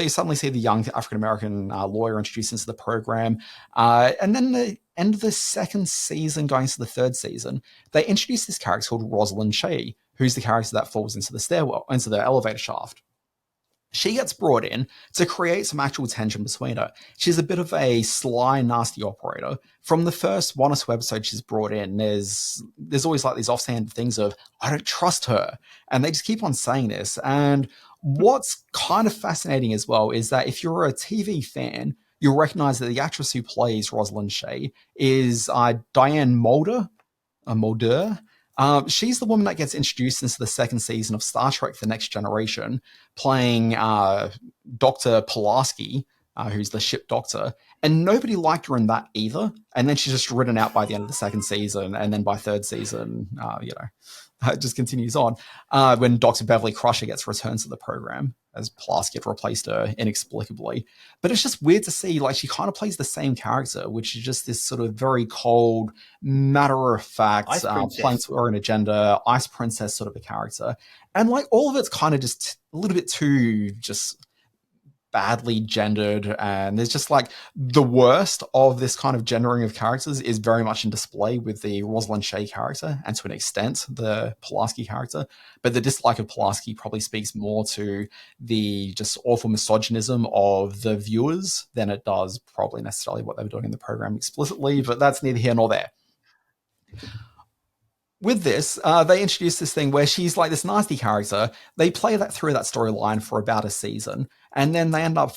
suddenly see the young African-American lawyer introduced into the program. And then the end of the second season, going into the third season, they introduced this character called Rosalind Shea, who's the character that falls into the elevator shaft. She gets brought in to create some actual tension between her. She's a bit of a sly, nasty operator. From the first 1 or 2 episodes she's brought in, there's always like these offhand things of, I don't trust her. And they just keep on saying this. And what's kind of fascinating as well is that if you're a TV fan, you'll recognize that the actress who plays Rosalind Shea is Diane Mulder. She's the woman that gets introduced into the second season of Star Trek The Next Generation, playing Dr. Pulaski, who's the ship doctor. And nobody liked her in that either. And then she's just written out by the end of the second season. And then by third season, it just continues on. When Dr. Beverly Crusher gets returned to the program, as Pulaski had replaced her inexplicably. But it's just weird to see, like, she kind of plays the same character, which is just this sort of very cold, matter-of-fact, playing to her own agenda, ice princess sort of a character. And, like, all of it's kind of just a little bit too just badly gendered, and there's just like the worst of this kind of gendering of characters is very much in display with the Rosalind Shea character, and to an extent the Pulaski character. But the dislike of Pulaski probably speaks more to the just awful misogynism of the viewers than it does probably necessarily what they were doing in the program explicitly, but that's neither here nor there. With this, they introduce this thing where she's like this nasty character. They play that through that storyline for about a season, and then they end up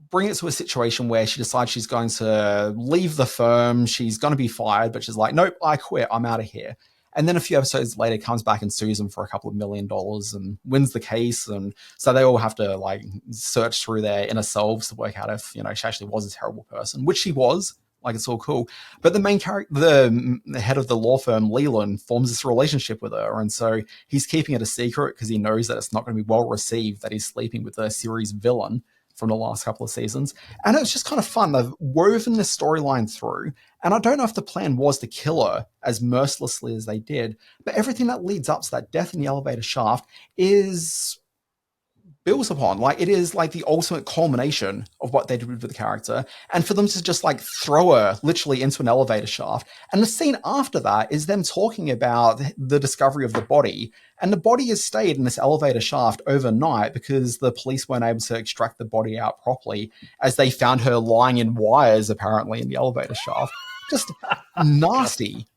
bringing it to a situation where she decides she's going to leave the firm. She's going to be fired, but she's like, nope, I quit. I'm out of here. And then a few episodes later comes back and sues them for a couple of $1 million and wins the case. And so they all have to like search through their inner selves to work out if, she actually was a terrible person, which she was. Like, it's all cool. But the main character, the head of the law firm, Leland, forms this relationship with her. And so he's keeping it a secret because he knows that it's not going to be well received that he's sleeping with the series villain from the last couple of seasons. And it was just kind of fun. They've woven this storyline through. And I don't know if the plan was to kill her as mercilessly as they did, but everything that leads up to that death in the elevator shaft is builds upon, like, it is like the ultimate culmination of what they did with the character, and for them to just like throw her literally into an elevator shaft. And the scene after that is them talking about the discovery of the body, and the body has stayed in this elevator shaft overnight because the police weren't able to extract the body out properly, as they found her lying in wires apparently in the elevator shaft. Just nasty.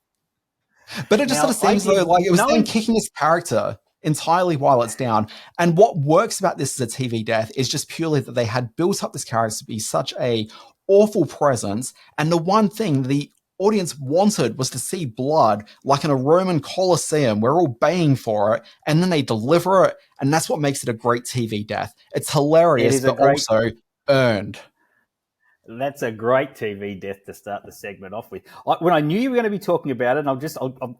But it just sort of seems though like it was them kicking his character entirely while it's down. And what works about this as a TV death is just purely that they had built up this character to be such a awful presence. And the one thing the audience wanted was to see blood, like in a Roman Colosseum. We're all baying for it, and then they deliver it, and that's what makes it a great TV death. It's hilarious, but also earned. That's a great TV death to start the segment off with. When I knew you were going to be talking about it, and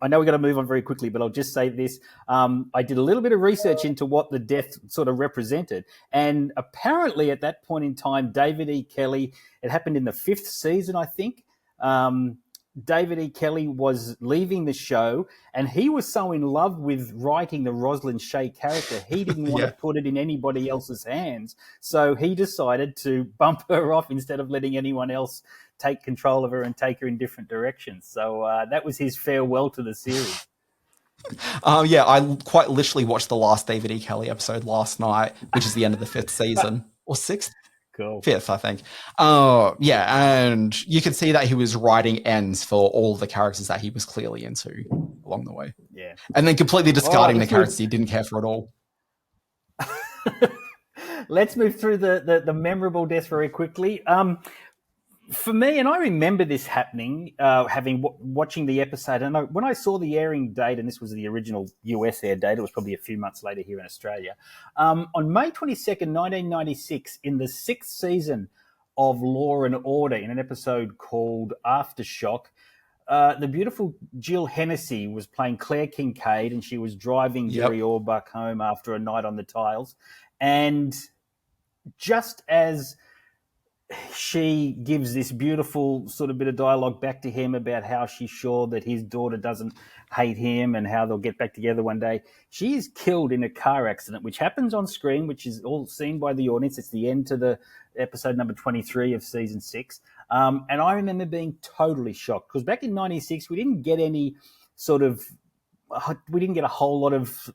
I know we're going to move on very quickly, but I'll just say this. I did a little bit of research into what the death sort of represented. And apparently at that point in time, David E. Kelley, it happened in the 5th season, I think. David E. Kelley was leaving the show, and he was so in love with writing the Rosalind Shea character, he didn't want to put it in anybody else's hands. So he decided to bump her off instead of letting anyone else take control of her and take her in different directions. So that was his farewell to the series. I quite literally watched the last David E. Kelley episode last night, which is the end of the 5th season, or 6th. Cool. 5th, I think. And you can see that he was writing ends for all the characters that he was clearly into along the way. Yeah. And then completely discarding the characters he didn't care for at all. Let's move through the memorable deaths very quickly. For me, and I remember this happening, watching the episode, and when I saw the airing date, and this was the original US air date, it was probably a few months later here in Australia, on May 22nd, 1996, in the 6th season of Law and Order, in an episode called Aftershock, the beautiful Jill Hennessy was playing Claire Kincaid, and she was driving Jerry Orbach home after a night on the tiles. And just as she gives this beautiful sort of bit of dialogue back to him about how she's sure that his daughter doesn't hate him and how they'll get back together one day. She is killed in a car accident, which happens on screen, which is all seen by the audience. It's the end to the episode number 23 of season 6. And I remember being totally shocked because back in 96, we didn't get a whole lot of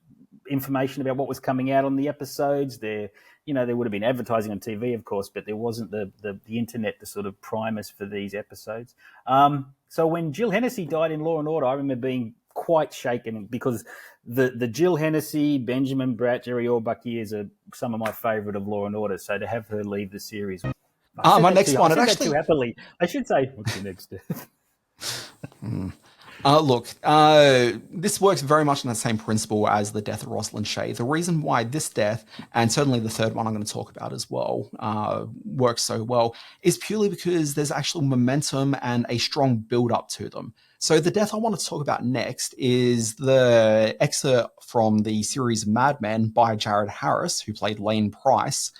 information about what was coming out on the episodes. There would have been advertising on TV, of course, but there wasn't the internet to sort of prime us for these episodes. So when Jill Hennessy died in Law and Order, I remember being quite shaken because the Jill Hennessy, Benjamin Bratt, Jerry Orbach years are some of my favourite of Law and Order. So to have her leave the series, my next one, I said that too happily. I should say, what's your next death? This works very much on the same principle as the death of Rosalind Shea. The reason why this death, and certainly the third one I'm going to talk about as well, works so well is purely because there's actual momentum and a strong build-up to them. So the death I want to talk about next is the excerpt from the series Mad Men by Jared Harris, who played Lane Price.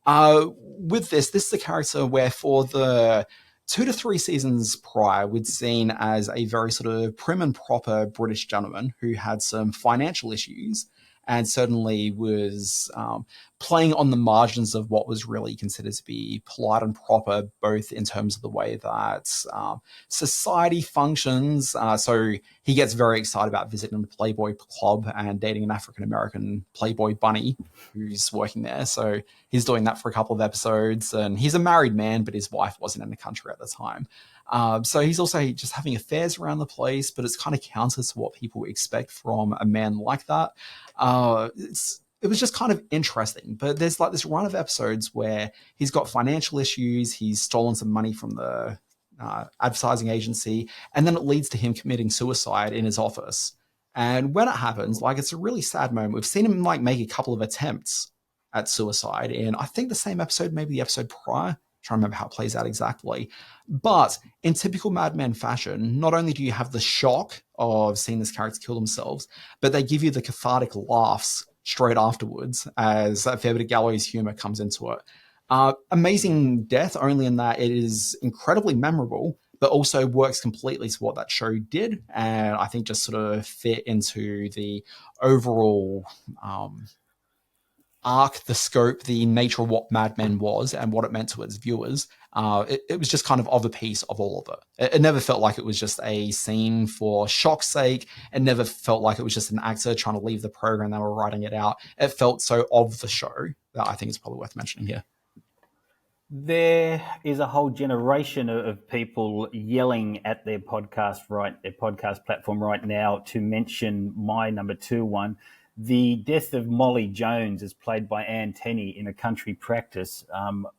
With this is a character where for the 2 to 3 seasons prior, we'd seen as a very sort of prim and proper British gentleman who had some financial issues and certainly was playing on the margins of what was really considered to be polite and proper, both in terms of the way that society functions. So he gets very excited about visiting the Playboy Club and dating an African-American Playboy bunny who's working there. So he's doing that for a couple of episodes, and he's a married man, but his wife wasn't in the country at the time. So he's also just having affairs around the place, but it's kind of counter to what people expect from a man like that. It was just kind of interesting, but there's like this run of episodes where he's got financial issues, he's stolen some money from the advertising agency, and then it leads to him committing suicide in his office. And when it happens, like, it's a really sad moment. We've seen him like make a couple of attempts at suicide in, I think, the same episode, maybe the episode prior. I'm trying to remember how it plays out exactly. But in typical Mad Men fashion, not only do you have the shock of seeing this character kill themselves, but they give you the cathartic laughs straight afterwards as a fair bit of gallows humor comes into it. Amazing death, only in that it is incredibly memorable, but also works completely to what that show did. And I think just sort of fit into the overall arc, the scope, the nature of what Mad Men was and what it meant to its viewers. It was just kind of a piece of all of it. It never felt like it was just a scene for shock's sake. It never felt like it was just an actor trying to leave the program they were writing it out. It felt so of the show that I think it's probably worth mentioning here. There is a whole generation of people yelling at their podcast platform right now to mention my number 2 one. the death of Molly Jones, as played by Anne Tenney in A Country Practice.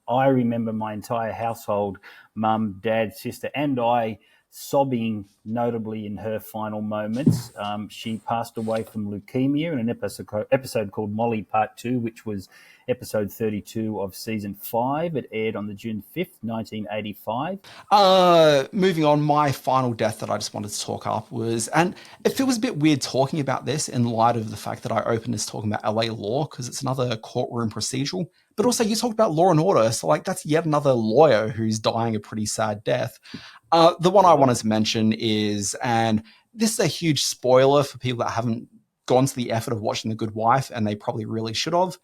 I remember my entire household, mum, dad, sister, and I sobbing notably in her final moments. She passed away from leukemia in an episode called Molly Part 2, which was episode 32 of season 5. It aired on the June 5th, 1985. Moving on, my final death that I just wanted to talk up was, and it feels a bit weird talking about this in light of the fact that I opened this talking about LA Law, because it's another courtroom procedural, but also you talked about Law and Order, so like that's yet another lawyer who's dying a pretty sad death. The one I wanted to mention is, and this is a huge spoiler for people that haven't gone to the effort of watching The Good Wife, and they probably really should have.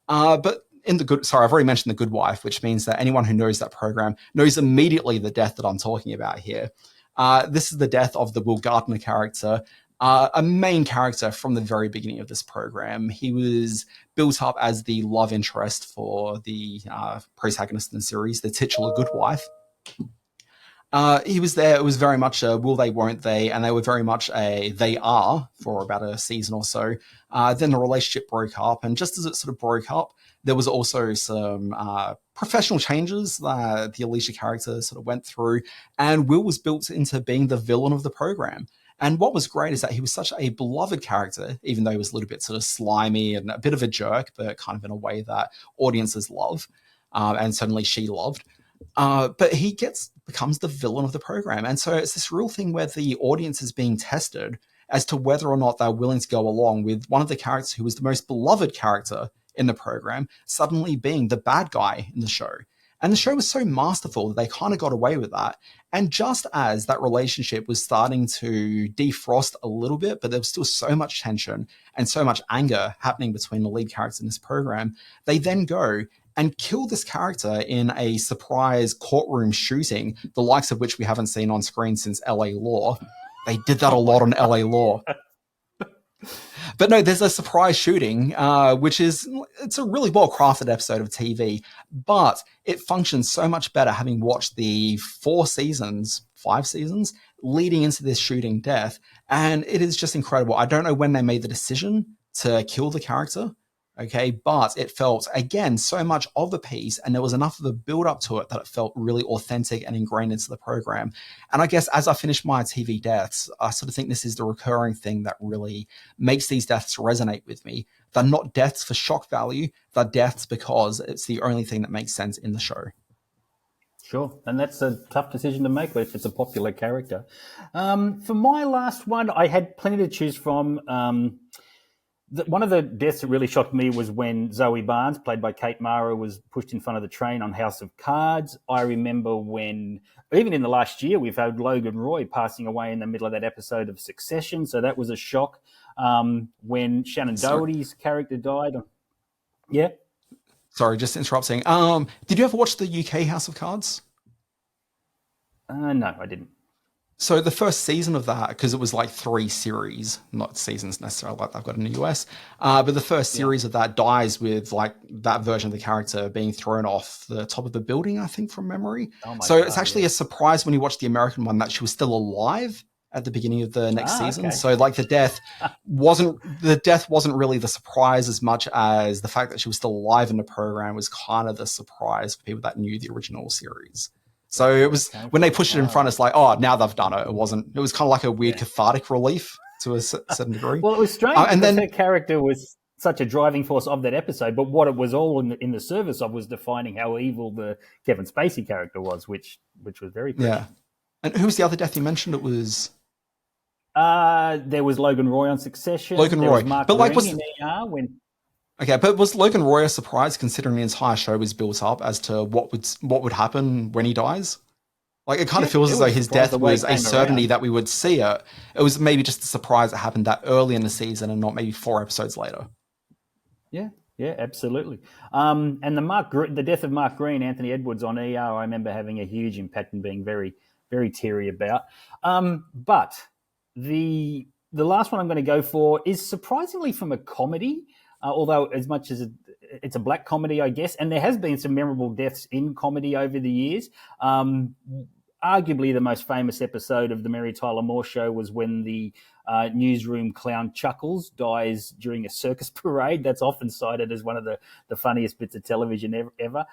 But in I've already mentioned The Good Wife, which means that anyone who knows that program knows immediately the death that I'm talking about here. This is the death of the Will Gardner character, a main character from the very beginning of this program. He was built up as the love interest for the protagonist in the series, the titular Good Wife. He was there. It was very much a will they, won't they, and they were very much a they are for about a season or so. Then the relationship broke up, and just as it sort of broke up, there was also some professional changes that the Alicia character sort of went through, and Will was built into being the villain of the program. And what was great is that he was such a beloved character, even though he was a little bit sort of slimy and a bit of a jerk, but kind of in a way that audiences love, and certainly she loved. But he becomes the villain of the program. And so it's this real thing where the audience is being tested as to whether or not they're willing to go along with one of the characters who was the most beloved character in the program suddenly being the bad guy in the show. And the show was so masterful that they kind of got away with that. And just as that relationship was starting to defrost a little bit, but there was still so much tension and so much anger happening between the lead characters in this program, they then go and kill this character in a surprise courtroom shooting, the likes of which we haven't seen on screen since LA Law. They did that a lot on LA Law. But no, there's a surprise shooting, it's a really well-crafted episode of TV, but it functions so much better having watched the 5 seasons, leading into this shooting death, and it is just incredible. I don't know when they made the decision to kill the character, okay, but it felt, again, so much of the piece, and there was enough of a build-up to it that it felt really authentic and ingrained into the program. And I guess as I finish my TV deaths, I sort of think this is the recurring thing that really makes these deaths resonate with me. They're not deaths for shock value, they're deaths because it's the only thing that makes sense in the show. Sure, and that's a tough decision to make if it's a popular character. For my last one, I had plenty to choose from. One of the deaths that really shocked me was when Zoe Barnes, played by Kate Mara, was pushed in front of the train on House of Cards. I remember when, even in the last year, we've had Logan Roy passing away in the middle of that episode of Succession, so that was a shock. When Shannon Doherty's character died. Yeah? Sorry, just interrupting. Did you ever watch the UK House of Cards? No, I didn't. So the first season of that, because it was like 3 series, not seasons necessarily like they've got in the US, but the first series of that dies with like that version of the character being thrown off the top of the building, I think, from memory. So it's actually a surprise when you watch the American one that she was still alive at the beginning of the next season. Okay. So like the death wasn't really the surprise as much as the fact that she was still alive in the program was kind of the surprise for people that knew the original series. So it was when they pushed it in front, it's like, oh, now they've done it. It was kind of like a weird cathartic relief to a certain degree. Well, it was strange because her character was such a driving force of that episode, but what it was all in the service of was defining how evil the Kevin Spacey character was, which was very prescient. Yeah. And who was the other death you mentioned? It was there was Logan Roy on Succession. Logan Roy, was Mark but like in ER when. Okay, but was Logan Roy a surprise considering the entire show was built up as to what would happen when he dies? Like, it kind of feels as though his death was a certainty that we would see it. It was maybe just a surprise that happened that early in the season and not maybe 4 episodes later. Yeah, absolutely. And the death of Mark Green, Anthony Edwards on ER, I remember having a huge impact and being very, very teary about. But the last one I'm going to go for is surprisingly from a comedy. Although as much as it's a black comedy, I guess, and there has been some memorable deaths in comedy over the years. Arguably the most famous episode of the Mary Tyler Moore Show was when the newsroom clown Chuckles dies during a circus parade. That's often cited as one of the funniest bits of television ever.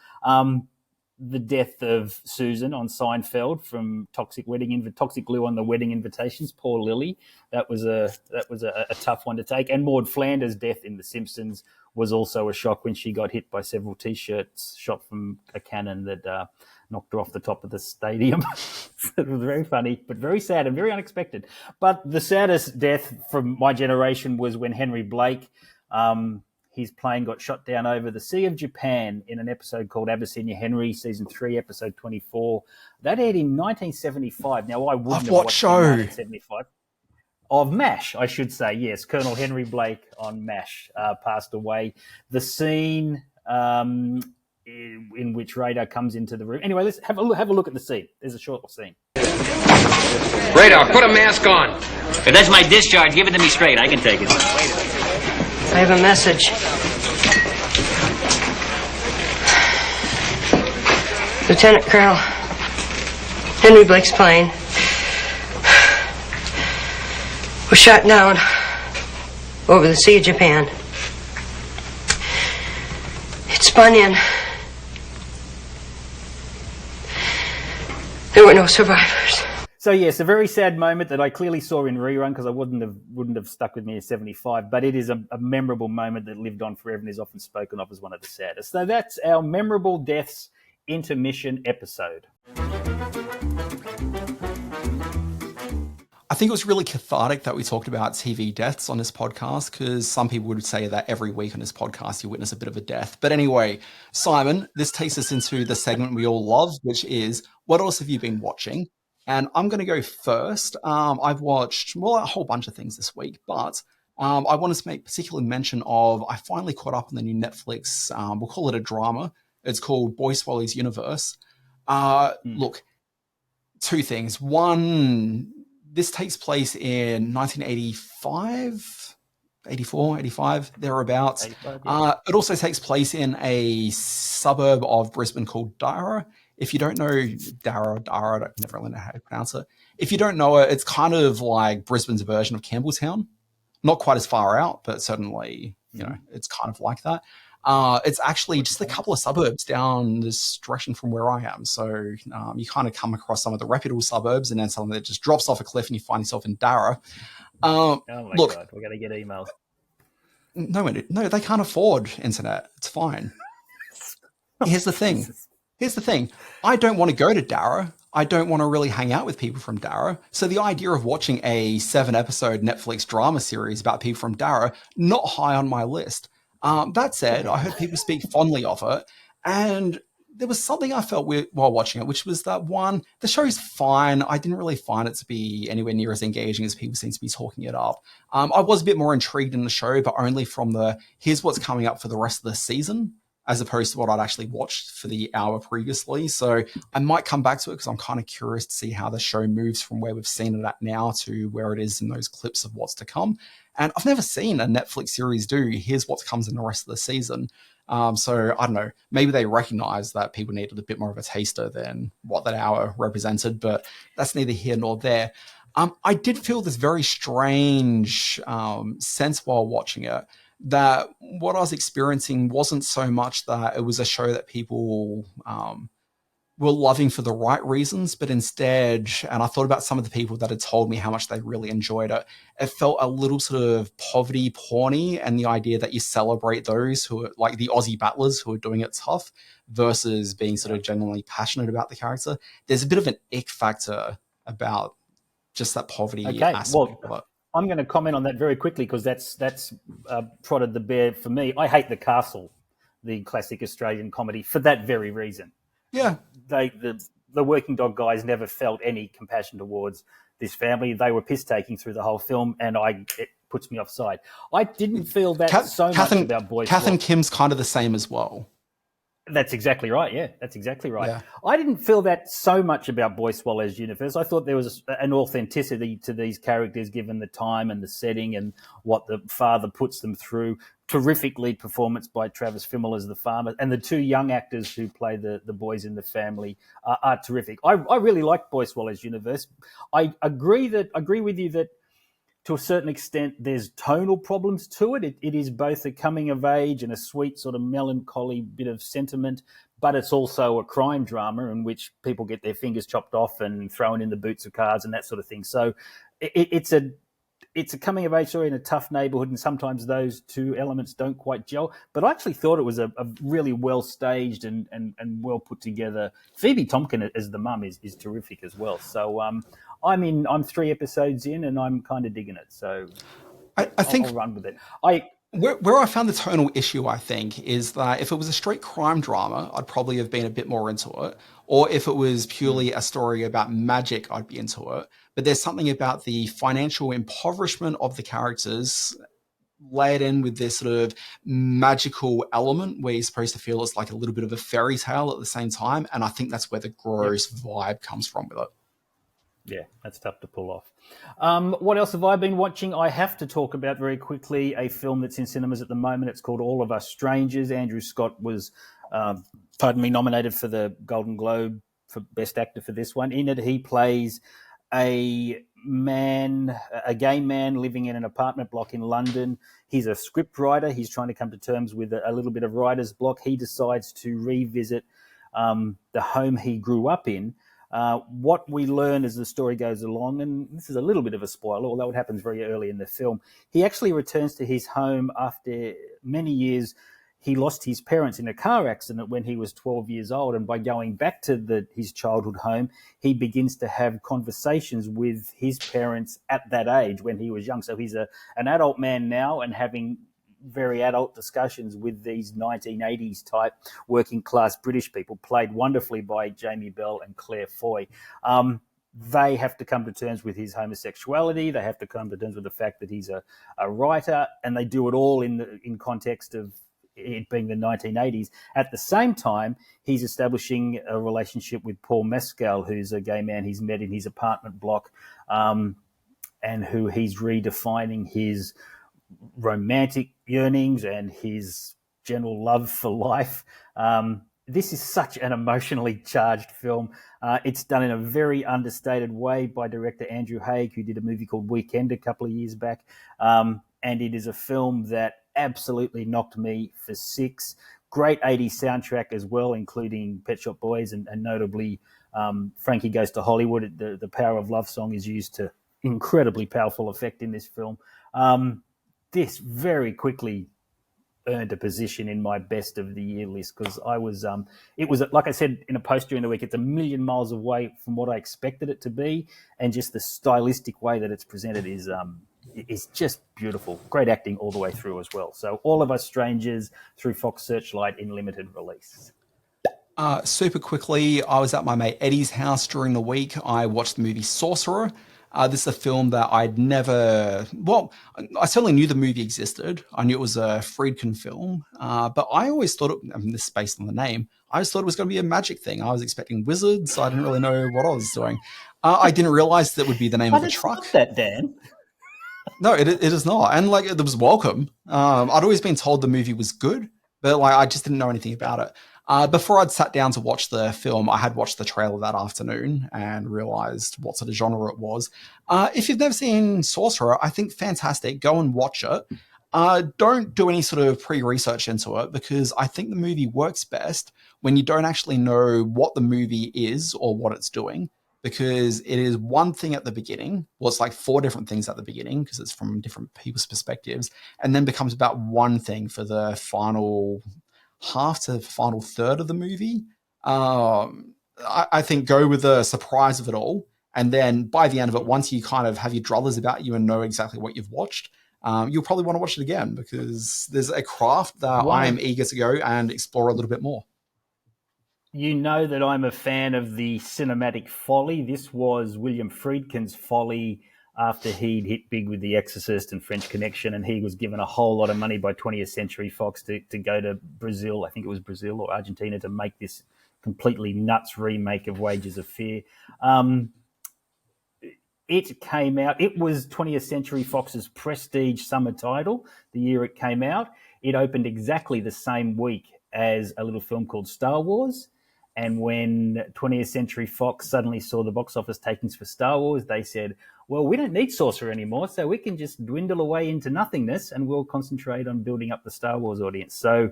The death of Susan on Seinfeld from toxic glue on the wedding invitations. Poor Lily. That was a tough one to take. And Maud Flanders' death in The Simpsons was also a shock when she got hit by several T-shirts shot from a cannon that knocked her off the top of the stadium. It was very funny, but very sad and very unexpected. But the saddest death from my generation was when Henry Blake, his plane got shot down over the Sea of Japan in an episode called Abyssinia Henry, season 3, episode 24. That aired in 1975. Now, I wouldn't have watched it in 1975. Of MASH, I should say. Yes, Colonel Henry Blake on MASH passed away. The scene in which Radar comes into the room. Anyway, let's have a look at the scene. There's a short scene. Radar, put a mask on. If that's my discharge, give it to me straight. I can take it. I have a message. Lieutenant Colonel, Henry Blake's plane was shot down over the Sea of Japan. It spun in. There were no survivors. So yes, a very sad moment that I clearly saw in rerun because I wouldn't have stuck with me in 75, but it is a memorable moment that lived on forever and is often spoken of as one of the saddest. So that's our memorable deaths intermission episode. I think it was really cathartic that we talked about TV deaths on this podcast because some people would say that every week on this podcast you witness a bit of a death. But anyway, Simon, this takes us into the segment we all love, which is what else have you been watching? And I'm going to go first. I've watched, a whole bunch of things this week, but I wanted to make particular mention of, I finally caught up on the new Netflix, we'll call it a drama. It's called Boy Swallows Universe. Look, two things. One, this takes place in 1985, 84, 85, thereabouts. 85, yeah. It also takes place in a suburb of Brisbane called Dara. If you don't know Dara, I never really know how to pronounce it. If you don't know it, it's kind of like Brisbane's version of Campbelltown. Not quite as far out, but certainly, it's kind of like that. It's actually just a couple of suburbs down this direction from where I am. So you kind of come across some of the reputable suburbs and then something that just drops off a cliff and you find yourself in Dara. Oh my God, we're going to get emails. No, they can't afford internet. It's fine. Here's the thing. I don't want to go to Dara. I don't want to really hang out with people from Dara. So the idea of watching a 7-episode Netflix drama series about people from Dara, not high on my list. That said, I heard people speak fondly of it. And there was something I felt weird while watching it, which was that one, the show's fine. I didn't really find it to be anywhere near as engaging as people seem to be talking it up. I was a bit more intrigued in the show, but only from here's what's coming up for the rest of the season, as opposed to what I'd actually watched for the hour previously. So I might come back to it because I'm kind of curious to see how the show moves from where we've seen it at now to where it is in those clips of what's to come. And I've never seen a Netflix series do, here's what comes in the rest of the season. So I don't know, maybe they recognize that people needed a bit more of a taster than what that hour represented, but that's neither here nor there. I did feel this very strange sense while watching it, that what I was experiencing wasn't so much that it was a show that people were loving for the right reasons, but instead, and I thought about some of the people that had told me how much they really enjoyed it, it felt a little sort of poverty porny, and the idea that you celebrate those who are like the Aussie battlers who are doing it tough versus being sort of genuinely passionate about the character. There's a bit of an ick factor about just that poverty aspect of it. I'm going to comment on that very quickly because that's prodded the bear for me. I hate The Castle, the classic Australian comedy, for that very reason. Yeah. The Working Dog guys never felt any compassion towards this family. They were piss-taking through the whole film, and it puts me offside. I didn't feel that much about Boy Kath and Kim's kind of the same as well. That's exactly right. Yeah, that's exactly right. Yeah. I didn't feel that so much about Boy Swallows Universe. I thought there was an authenticity to these characters given the time and the setting and what the father puts them through. Terrific lead performance by Travis Fimmel as the farmer, and the two young actors who play the boys in the family are terrific. I really like Boy Swallows Universe. I agree with you that to a certain extent, there's tonal problems to it. It is both a coming of age and a sweet sort of melancholy bit of sentiment, but it's also a crime drama in which people get their fingers chopped off and thrown in the boots of cars and that sort of thing. So it's a coming of age story in a tough neighborhood, and sometimes those two elements don't quite gel. But I actually thought it was a really well staged and well put together. Phoebe Tomkin as the mum is terrific as well. So I'm 3 episodes in and I'm kind of digging it. So I think I'll run with it. Where I found the tonal issue, I think, is that if it was a straight crime drama, I'd probably have been a bit more into it. Or if it was purely a story about magic, I'd be into it. But there's something about the financial impoverishment of the characters layered in with this sort of magical element where you're supposed to feel it's like a little bit of a fairy tale at the same time. And I think that's where the gross vibe comes from with it. Yeah, that's tough to pull off. What else have I been watching? I have to talk about very quickly a film that's in cinemas at the moment. It's called All of Us Strangers. Andrew Scott was, nominated for the Golden Globe for Best Actor for this one. In it, he plays a gay man living in an apartment block in London. He's a script writer. He's trying to come to terms with a little bit of writer's block. He decides to revisit the home he grew up in. What we learn as the story goes along, and this is a little bit of a spoiler, although it happens very early in the film, he actually returns to his home after many years. He lost his parents in a car accident when he was 12 years old, and by going back to his childhood home, he begins to have conversations with his parents at that age when he was young. So he's an adult man now and having very adult discussions with these 1980s type working class British people, played wonderfully by Jamie Bell and Claire Foy. They have to come to terms with his homosexuality. They have to come to terms with the fact that he's a writer, and they do it all in context of it being the 1980s. At the same time, he's establishing a relationship with Paul Mescal, who's a gay man he's met in his apartment block, and who he's redefining his romantic yearnings and his general love for life. This is such an emotionally charged film. It's done in a very understated way by director Andrew Haigh, who did a movie called Weekend a couple of years back. And it is a film that absolutely knocked me for 6. Great 80s soundtrack as well, including Pet Shop Boys and notably Frankie Goes to Hollywood. The Power of Love song is used to incredibly powerful effect in this film. This very quickly earned a position in my best of the year list because it was, like I said in a post during the week, it's a million miles away from what I expected it to be, and just the stylistic way that it's presented is just beautiful. Great acting all the way through as well. So All of Us Strangers through Fox Searchlight in limited release. Super quickly, I was at my mate Eddie's house during the week. I watched the movie Sorcerer. This is a film that I certainly knew the movie existed. I knew it was a Friedkin film, but I always thought this is based on the name, I just thought it was going to be a magic thing. I was expecting wizards. I didn't really know what I was doing. I didn't realize that would be the name of the truck. Not that, Dan. No, it is not. And it was welcome. I'd always been told the movie was good, but I just didn't know anything about it. Before I'd sat down to watch the film, I had watched the trailer that afternoon and realized what sort of genre it was. If you've never seen Sorcerer, I think fantastic. Go and watch it. Don't do any sort of pre-research into it because I think the movie works best when you don't actually know what the movie is or what it's doing, because it is one thing at the beginning. Well, it's like 4 different things at the beginning because it's from different people's perspectives, and then becomes about one thing for the final half to final third of the movie. I think go with the surprise of it all, and then by the end of it, once you kind of have your druthers about you and know exactly what you've watched, you'll probably want to watch it again because there's a craft that I am eager to go and explore a little bit more. You know that I'm a fan of the cinematic folly. This was William Friedkin's folly after he'd hit big with The Exorcist and French Connection, and he was given a whole lot of money by 20th Century Fox to go to Brazil, I think it was Brazil or Argentina, to make this completely nuts remake of Wages of Fear. It came out, it was 20th Century Fox's prestige summer title the year it came out. It opened exactly the same week as a little film called Star Wars, And when 20th Century Fox suddenly saw the box office takings for Star Wars, they said, well, we don't need Sorcerer anymore, so we can just dwindle away into nothingness and we'll concentrate on building up the Star Wars audience. So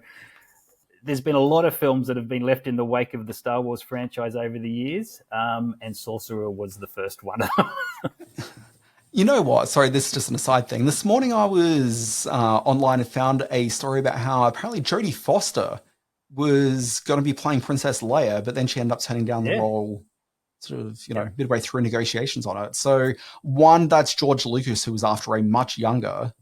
there's been a lot of films that have been left in the wake of the Star Wars franchise over the years, and Sorcerer was the first one. You know what? Sorry, this is just an aside thing. This morning I was online and found a story about how apparently Jodie Foster was going to be playing Princess Leia, but then she ended up turning down the role sort of, midway through negotiations on it. So one, that's George Lucas, who was after a much younger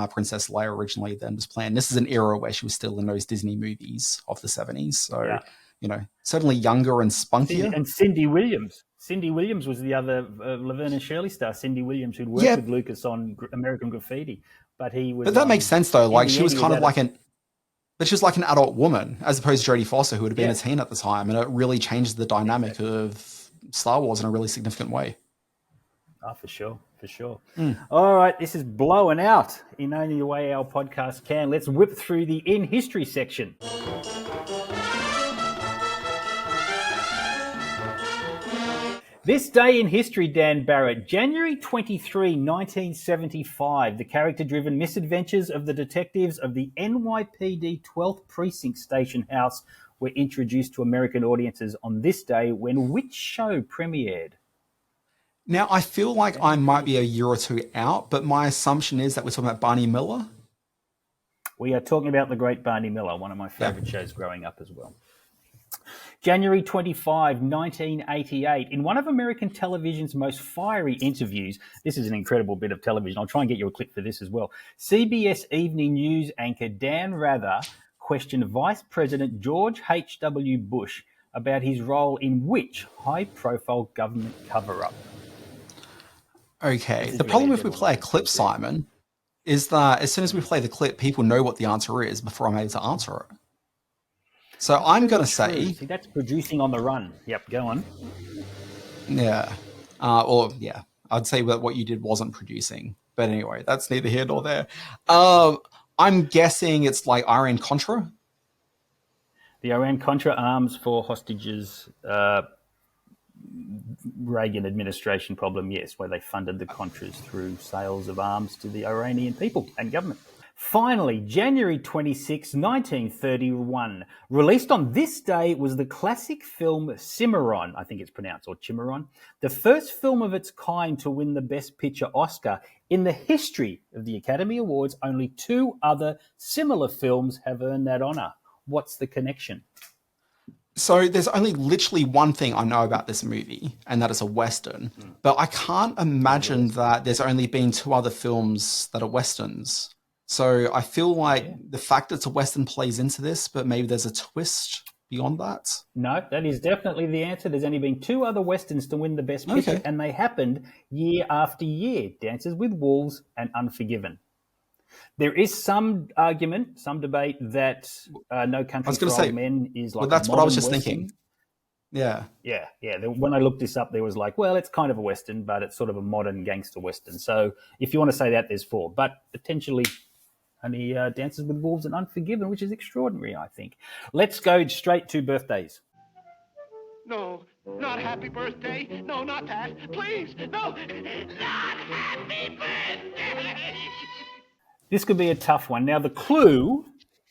Princess Leia originally than was planned. This is an era where she was still in those Disney movies of the 70s. So, certainly younger and spunkier. And Cindy Williams. Cindy Williams was the other Laverne and Shirley star, Cindy Williams, who'd worked with Lucas on American Graffiti. But he was. But that makes sense, though. Like, she was kind of like But she was like an adult woman, as opposed to Jodie Foster, who would have been a teen at the time. And it really changed the dynamic of Star Wars in a really significant way. Oh, for sure. All right, this is blowing out in only the way our podcast can. Let's whip through the In History section. This day in history, Dan Barrett, January 23, 1975, the character-driven misadventures of the detectives of the NYPD 12th Precinct Station House were introduced to American audiences on this day when which show premiered? Now, I feel like I might be a year or two out, but my assumption is that we're talking about Barney Miller. We are talking about the great Barney Miller, one of my favourite shows growing up as well. January 25, 1988, in one of American television's most fiery interviews, this is an incredible bit of television, I'll try and get you a clip for this as well, CBS Evening News anchor Dan Rather questioned Vice President George H.W. Bush about his role in which high-profile government cover-up? Okay, the problem if we play a clip, Simon, is that as soon as we play the clip, people know what the answer is before I'm able to answer it. So I'm going to say... See, that's producing on the run. Yep, go on. Yeah. I'd say that what you did wasn't producing. But anyway, that's neither here nor there. I'm guessing it's like Iran-Contra. The Iran-Contra arms for hostages... Reagan administration problem, yes, where they funded the Contras through sales of arms to the Iranian people and government. Finally, January 26, 1931. Released on this day was the classic film Cimarron, I think it's pronounced, or Cimarron, the first film of its kind to win the Best Picture Oscar. In the history of the Academy Awards, only 2 other similar films have earned that honour. What's the connection? So there's only literally one thing I know about this movie, and that is a Western. But I can't imagine that there's only been 2 other films that are Westerns. So I feel like the fact that it's a Western plays into this, but maybe there's a twist beyond that. No, that is definitely the answer. There's only been 2 other Westerns to win the Best Picture, and they happened year after year. Dances with Wolves and Unforgiven. There is some argument, some debate that No Country for Old Men is like. Well, that's what I was just Western. thinking. Yeah. When I looked this up, there was like, well, it's kind of a Western, but it's sort of a modern gangster Western. So if you want to say that, there's 4, but potentially only Dances with Wolves and Unforgiven, which is extraordinary, I think. Let's go straight to birthdays. No, not happy birthday. No, not that. Please, no, not happy birthday. This could be a tough one. Now, the clue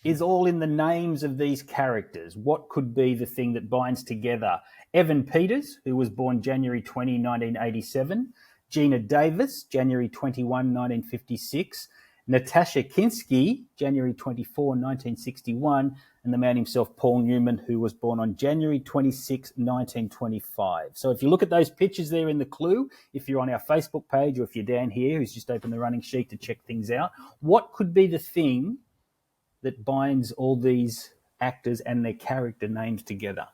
is all in the names of these characters. What could be the thing that binds together Evan Peters, who was born January 20, 1987, Gina Davis, January 21, 1956, Natasha Kinski, January 24, 1961, and the man himself, Paul Newman, who was born on January 26, 1925. So if you look at those pictures there in the clue, if you're on our Facebook page or if you're down here who's just opened the running sheet to check things out, what could be the thing that binds all these actors and their character names together?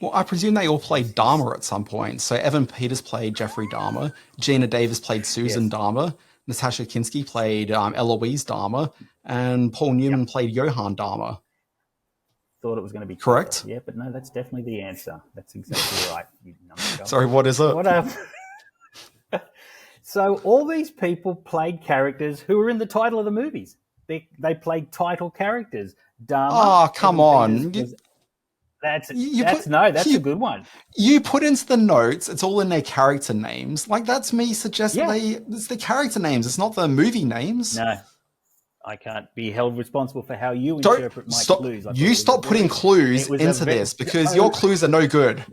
Well, I presume they all played Dahmer at some point. So Evan Peters played Jeffrey Dahmer, Gina Davis played Susan Dahmer, Natasha Kinski played Eloise Dahmer, and Paul Newman played Johann Dahmer. Thought it was going to be correct. Yeah, but no, that's definitely the answer. That's exactly right. Sorry, what is it? What up? So all these people played characters who were in the title of the movies. They played title characters. Dahmer. Oh, come on. That's a good one. You put into the notes, it's all in their character names. Like, that's me suggesting it's the character names. It's not the movie names. No, I can't be held responsible for how you interpret my clues. You stop putting clues into this because your clues are no good.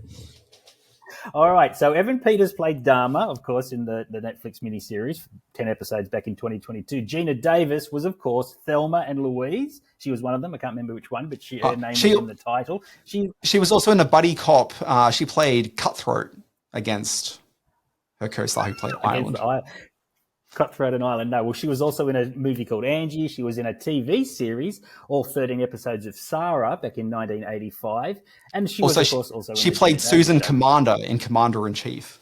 All right, so Evan Peters played Dharma, of course, in the Netflix miniseries, 10 episodes back in 2022. Gina Davis was, of course, Thelma and Louise. She was one of them. I can't remember which one, but her name was in the title. She was also in a buddy cop. She played Cutthroat against her co-star who played Island. Cutthroat and Island. No, well, she was also in a movie called Angie. She was in a TV series, all 13 episodes of Sarah back in 1985. And she was, of course, also she played Susan Commander in Commander-in-Chief.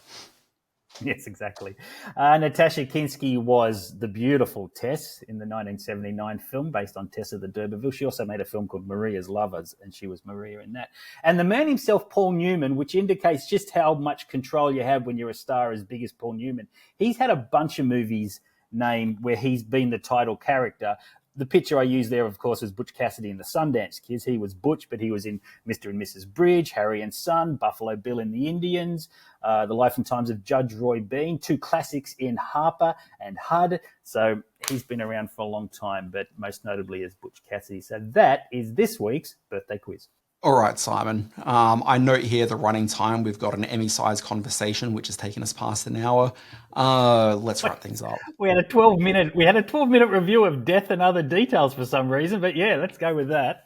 Yes, exactly. Natasha Kinski was the beautiful Tess in the 1979 film based on Tessa the d'Urberville. She also made a film called Maria's Lovers, and she was Maria in that. And the man himself, Paul Newman, which indicates just how much control you have when you're a star as big as Paul Newman. He's had a bunch of movies named where he's been the title character. The picture I used there, of course, was Butch Cassidy and the Sundance Kids. He was Butch, but he was in Mr. and Mrs. Bridge, Harry and Son, Buffalo Bill and the Indians, The Life and Times of Judge Roy Bean, two classics in Harper and Hud. So he's been around for a long time, but most notably as Butch Cassidy. So that is this week's birthday quiz. All right, Simon. I note here the running time. We've got an Emmy-sized conversation, which has taken us past an hour. Let's wrap things up. We had a 12-minute review of Death and Other Details for some reason, but yeah, let's go with that.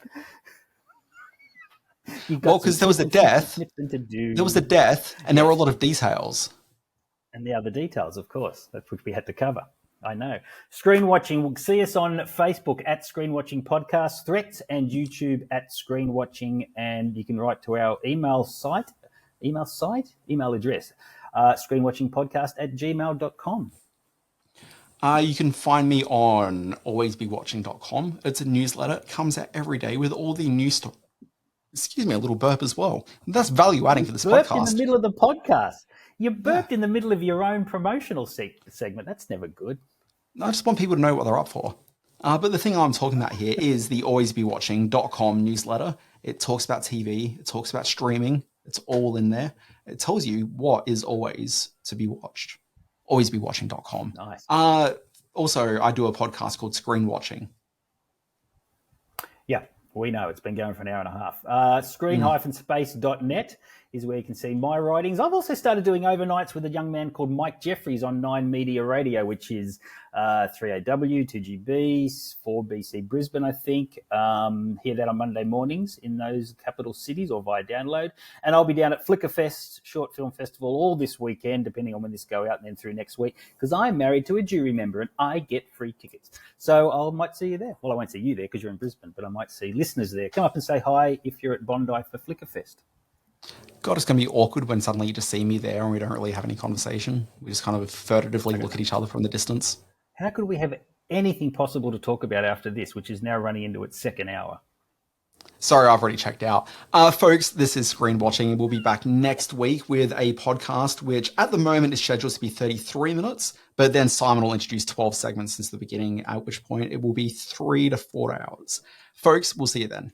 Well, because there was a death. There was a death, and there were a lot of details. And the other details, of course, that's which we had to cover. I know. Screen Watching. We'll see us on Facebook at Screen Watching Podcast, Threats, and YouTube at Screen Watching. And you can write to our email address, screenwatchingpodcast@gmail.com. You can find me on alwaysbewatching.com. It's a newsletter. It comes out every day with all the news stories. Excuse me, a little burp as well. That's value adding for this podcast. In the middle of the podcast. You burped in the middle of your own promotional segment. That's never good. I just want people to know what they're up for. But the thing I'm talking about here is the alwaysbewatching.com newsletter. It talks about TV. It talks about streaming. It's all in there. It tells you what is always to be watched. Alwaysbewatching.com. Nice. Also, I do a podcast called Screen Watching. Yeah, we know. It's been going for an hour and a half. Screen-space.net is where you can see my writings. I've also started doing overnights with a young man called Mike Jeffries on 9 Media Radio, which is 3AW, 2GB, 4BC Brisbane, I think. Hear that on Monday mornings in those capital cities or via download. And I'll be down at Flickerfest Short Film Festival all this weekend, depending on when this go out, and then through next week, because I'm married to a jury member and I get free tickets. So I might see you there. Well, I won't see you there because you're in Brisbane, but I might see listeners there. Come up and say hi if you're at Bondi for Flickerfest. God, it's going to be awkward when suddenly you just see me there and we don't really have any conversation. We just kind of furtively look at each other from the distance. How could we have anything possible to talk about after this, which is now running into its second hour? Sorry, I've already checked out. Folks, this is Screen Watching. We'll be back next week with a podcast, which at the moment is scheduled to be 33 minutes, but then Simon will introduce 12 segments since the beginning, at which point it will be 3 to 4 hours. Folks, we'll see you then.